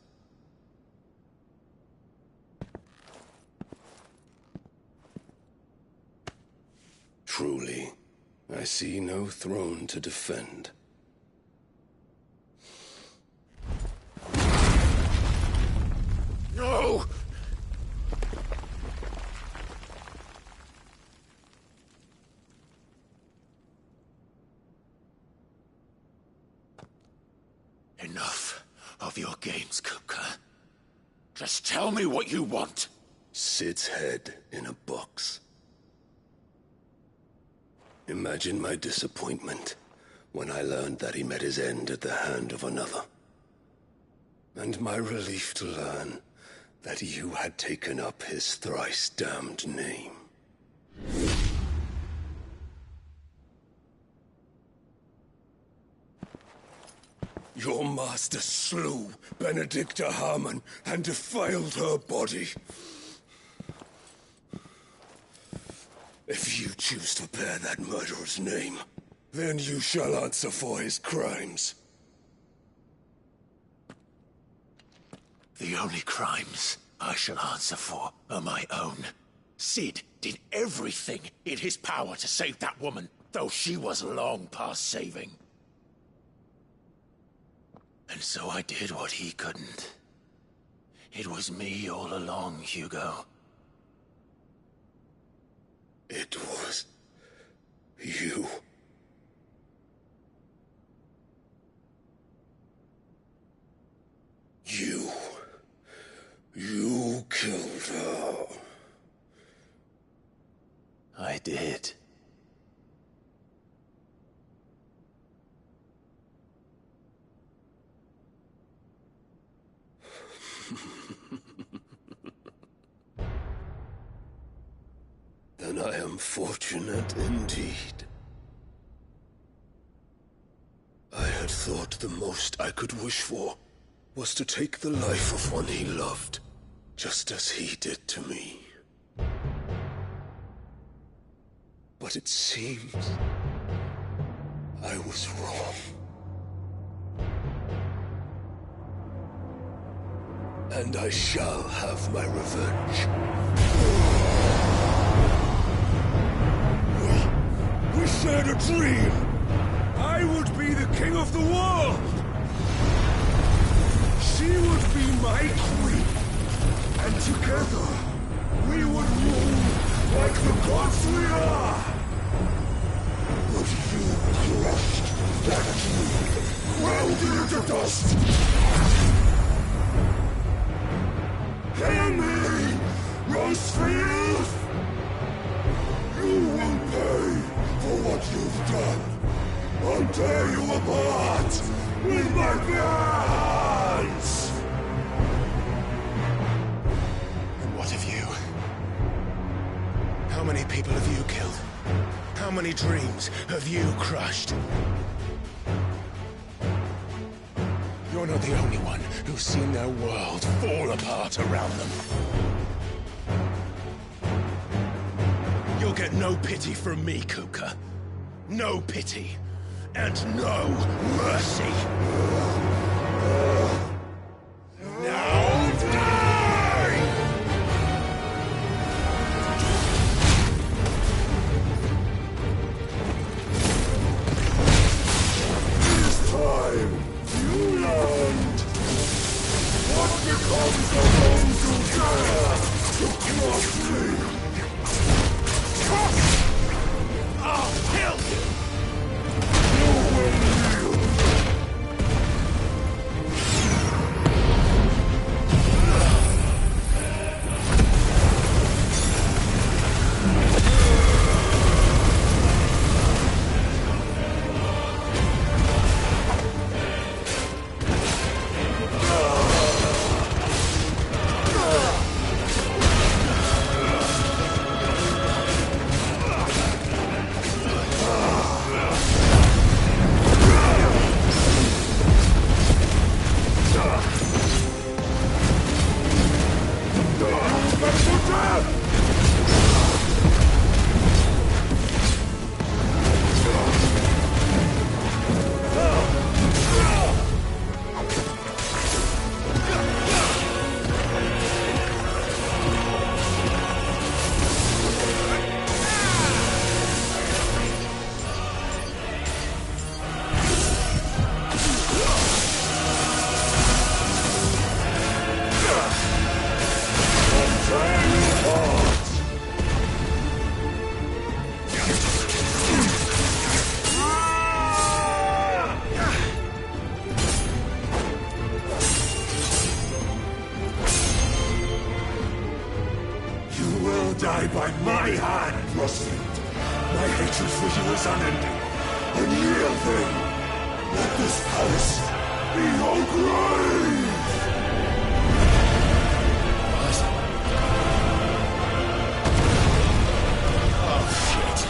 Truly, I see no throne to defend. No! Enough of your games, Kupka. Just tell me what you want. Sid's head in a box. Imagine my disappointment when I learned that he met his end at the hand of another. And my relief to learn that you had taken up his thrice-damned name. Your master slew Benedicta Harmon and defiled her body. If you choose to bear that murderer's name, then you shall answer for his crimes. The only crimes I shall answer for are my own. Sid did everything in his power to save that woman, though she was long past saving. And so I did what he couldn't. It was me all along, Hugo. It was you. You killed her. I did. Then I am fortunate indeed. I had thought the most I could wish for was to take the life of one he loved, just as he did to me. But it seems I was wrong. And I shall have my revenge. We shared a dream! I would be the king of the world! She would be my queen! And together, we would rule like the gods we are! But you crushed that dream, ground it into dust! Hear me, Rosefield! You will pay for what you've done. I'll tear you apart with my bare hands! And what of you? How many people have you killed? How many dreams have you crushed? You're not the only one who's seen their world fall apart around them. You'll get no pity from me, Kuka. No pity. And no mercy. I'll kill you! You will kneel! Die by my hand, Rosalind. My hatred for you is unending. A real thing. Let this palace be your grave! Oh, shit.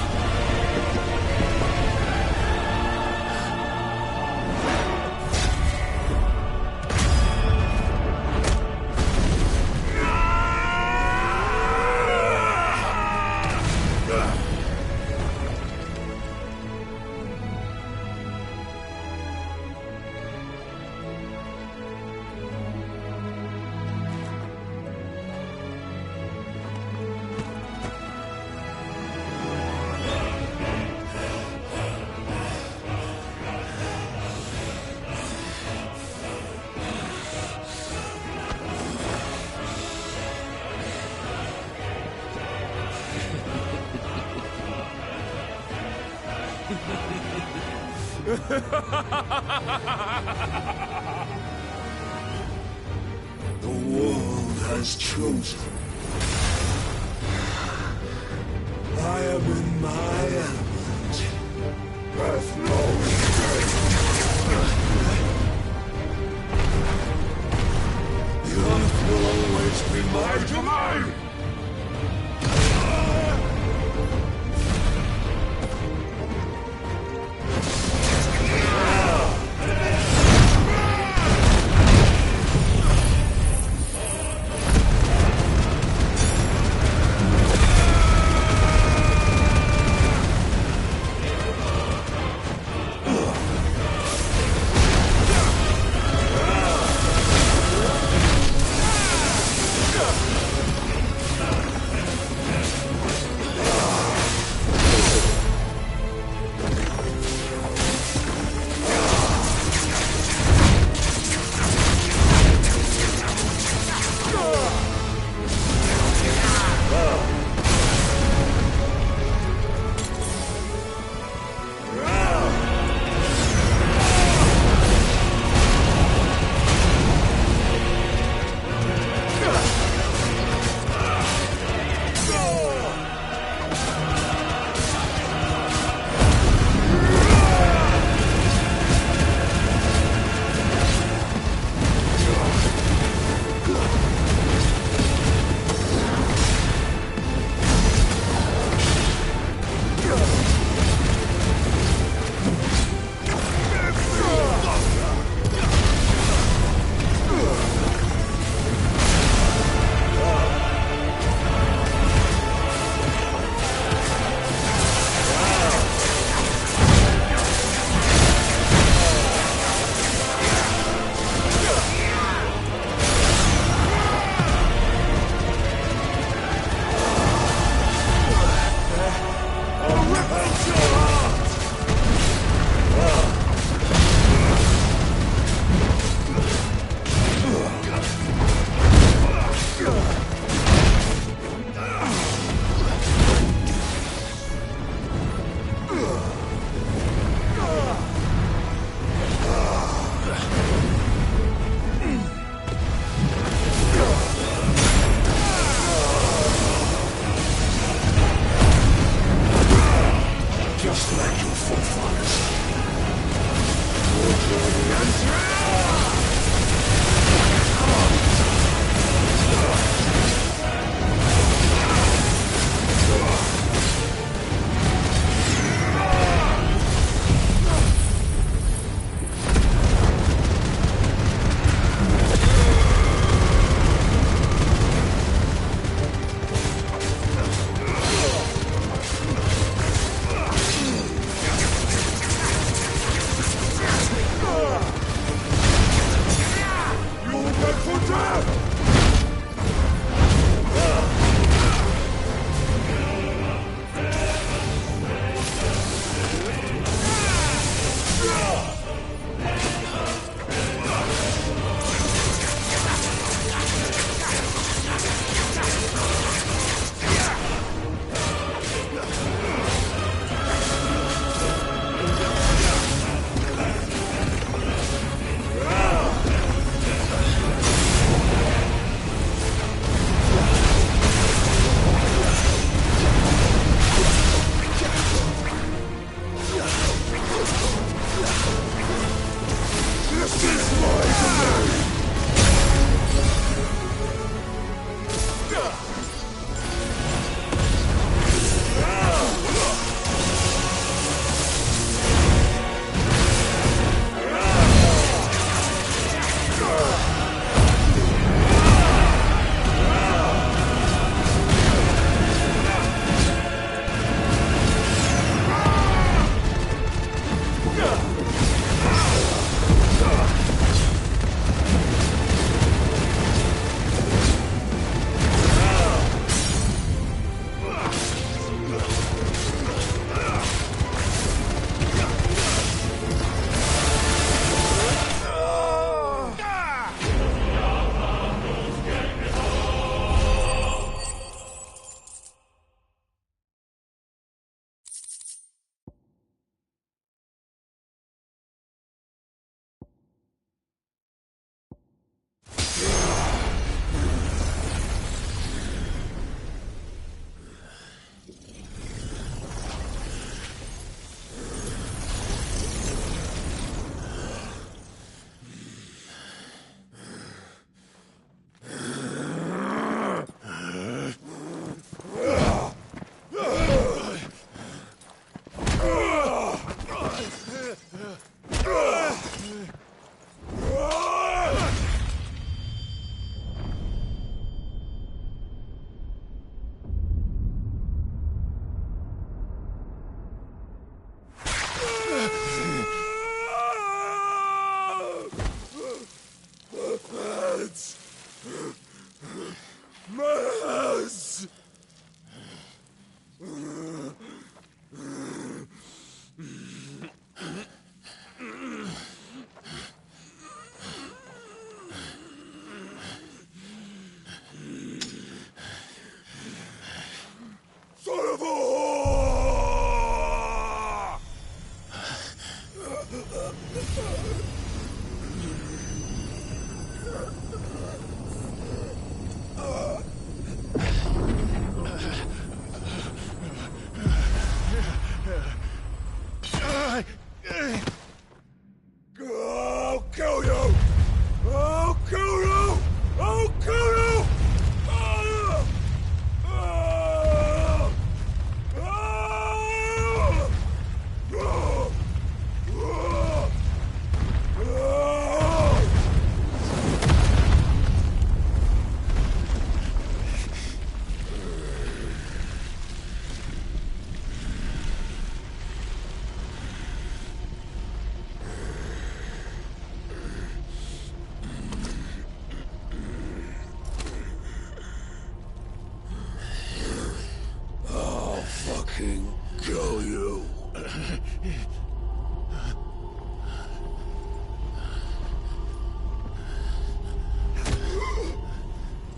The world has chosen. I am in my element. Breath The earth will always be my domain!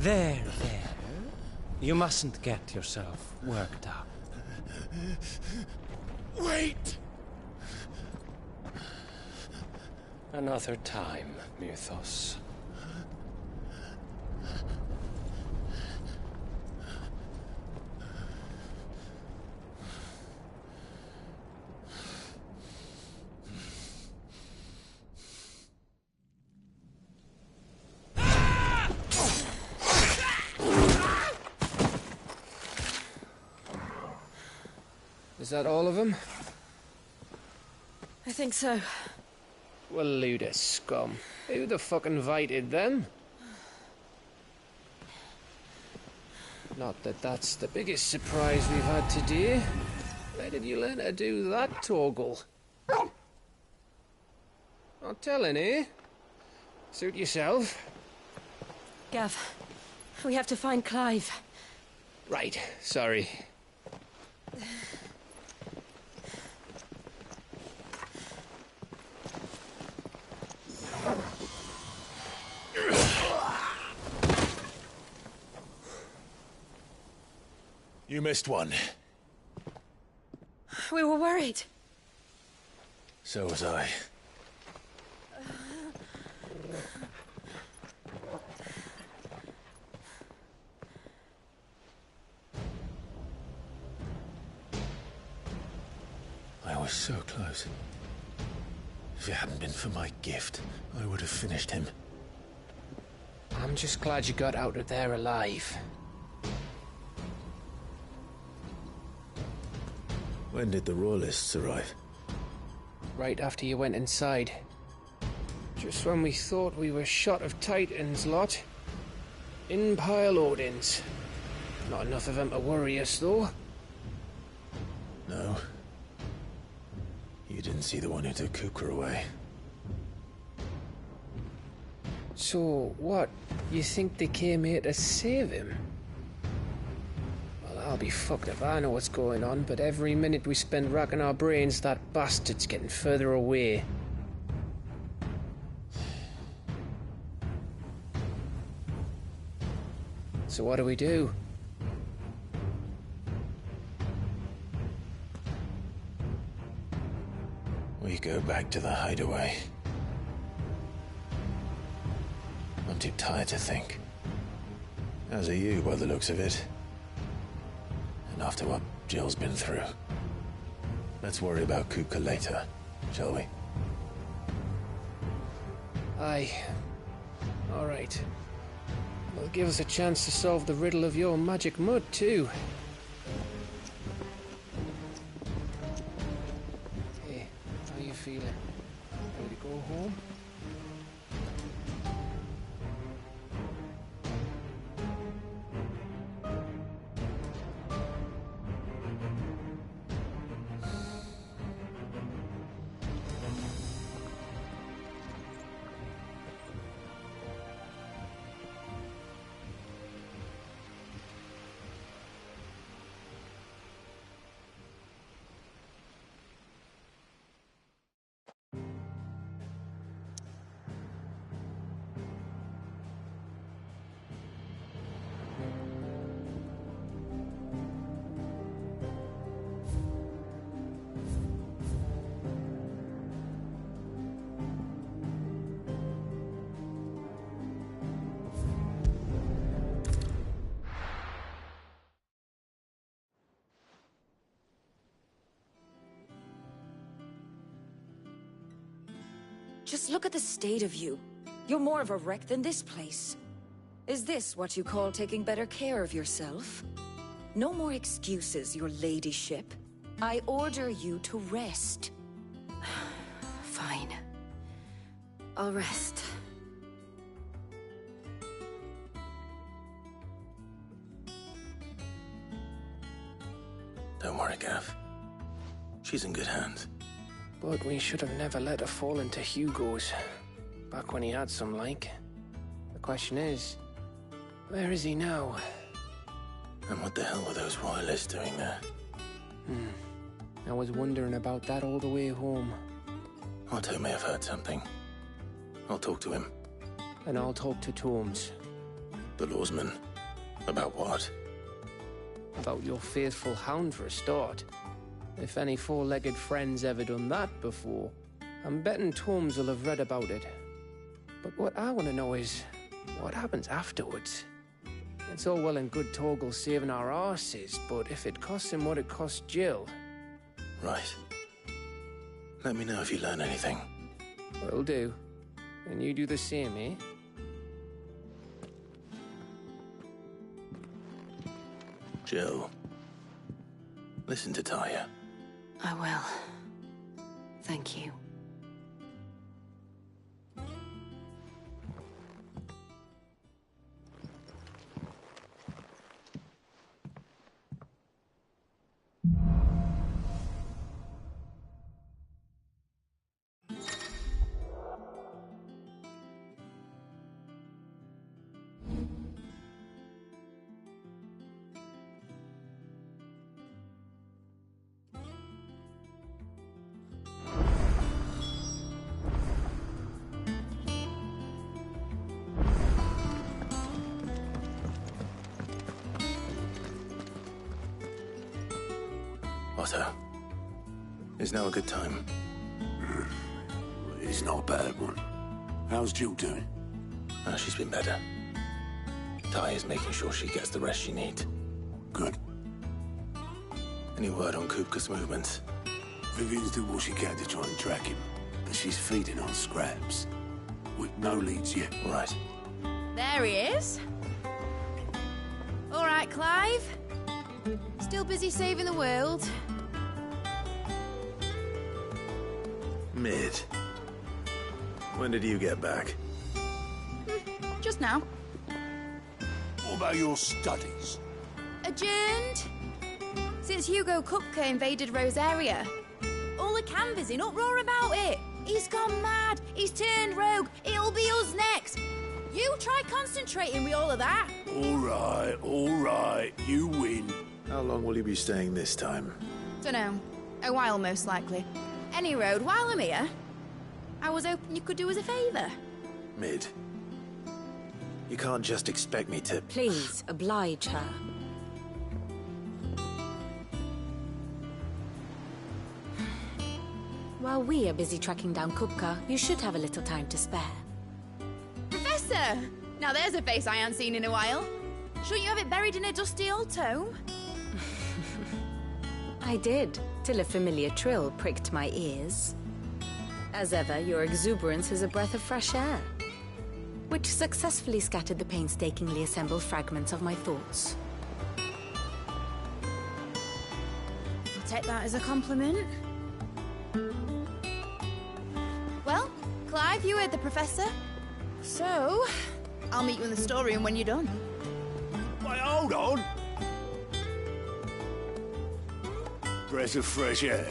There. You mustn't get yourself worked up. Wait! Another time, Mythos. Is that all of them? I think so. Well, load of scum. Who the fuck invited them? Not that that's the biggest surprise we've had today. Where did you learn to do that, Torgal? Not telling, eh? Suit yourself. Gav, we have to find Clive. Right, sorry. You missed one. We were worried. So was I. I was so close. If it hadn't been for my gift, I would have finished him. I'm just glad you got out of there alive. When did the Royalists arrive? Right after you went inside. Just when we thought we were shot of Titans, lot. In pile Odins. Not enough of them to worry us, though. No. You didn't see the one who took Kupka away. So, what? You think they came here to save him? Well, I'll be fucked if I know what's going on, but every minute we spend racking our brains, that bastard's getting further away. So what do we do? We go back to the hideaway. I'm too tired to think. As are you, by the looks of it. And after what Jill's been through. Let's worry about Kupka later, shall we? Aye. All right. Well, give us a chance to solve the riddle of your magic mud, too. Hey, how you feeling? Ready to go home? Just look at the state of you. You're more of a wreck than this place. Is this what you call taking better care of yourself? No more excuses, your ladyship. I order you to rest. Fine. I'll rest. Don't worry, Gav. She's in good hands. But we should have never let her fall into Hugo's. Back when he had some like. The question is, where is he now? And what the hell were those royalists doing there? I was wondering about that all the way home. Otto may have heard something. I'll talk to him. And I'll talk to Tomes. The lawsman. About what? About your faithful hound for a start. If any four-legged friend's ever done that before, I'm betting Tomes will have read about it. But what I want to know is, what happens afterwards? It's all well and good Torgal saving our arses, but if it costs him what it cost Jill... Right. Let me know if you learn anything. Will do. And you do the same, eh? Jill, listen to Taya. I will. Thank you. Otto, is now a good time? It's not a bad one. How's Jill doing? She's been better. Taya's making sure she gets the rest she needs. Good. Any word on Kupka's movements? Vivian's doing what she can to try and track him, but she's feeding on scraps. With no leads yet. Right. There he is. All right, Clive. Still busy saving the world. Mid. When did you get back? Just now. What about your studies? Adjourned. Since Hugo Kupka invaded Rosaria. All the canvass in uproar about it. He's gone mad. He's turned rogue. It'll be us next. You try concentrating with all of that. All right. You win. How long will you be staying this time? Dunno. A while, most likely. Any road, while I'm here, I was hoping you could do us a favour. Mid. You can't just expect me to... Please, oblige her. While we are busy tracking down Kupka, you should have a little time to spare. Professor! Now there's a face I ain't seen in a while. Shouldn't you have it buried in a dusty old tome? I did, till a familiar trill pricked my ears. As ever, your exuberance is a breath of fresh air, which successfully scattered the painstakingly assembled fragments of my thoughts. I'll take that as a compliment. Well, Clive, you heard the Professor. So, I'll meet you in the storeroom when you're done. Wait, hold on! Breath of fresh air?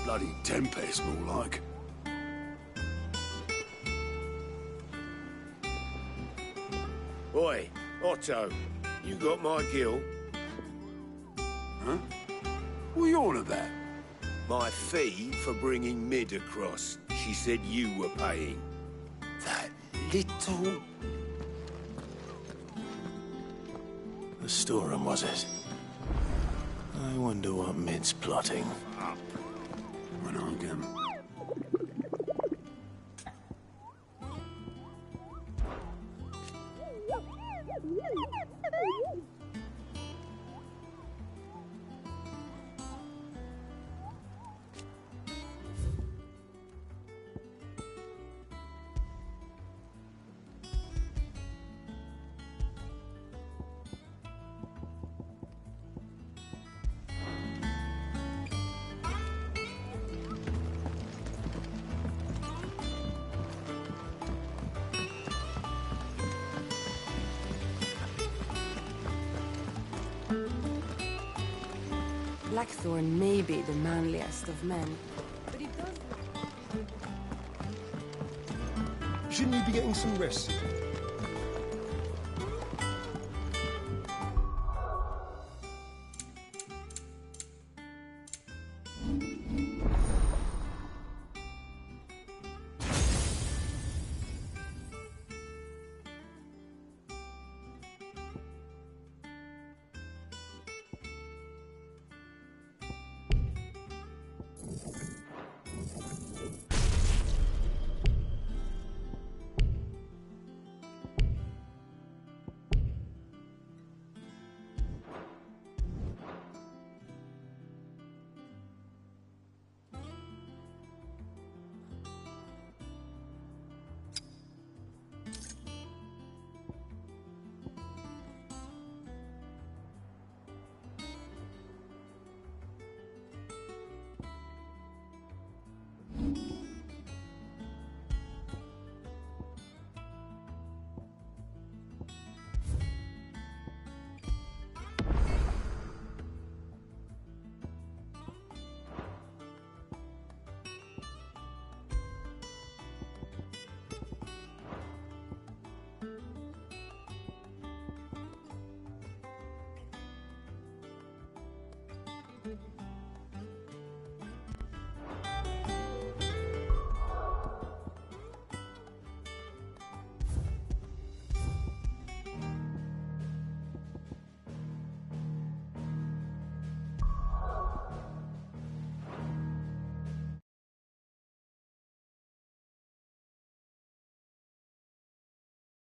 Bloody tempest, more like. Oi, Otto, you got my gill? Huh? What are you on about? My fee for bringing Mid across. She said you were paying. That little... The storeroom, was it? I wonder what Mid's plotting. Up. When I can... Blackthorn may be the manliest of men, but he does... Shouldn't you be getting some rest?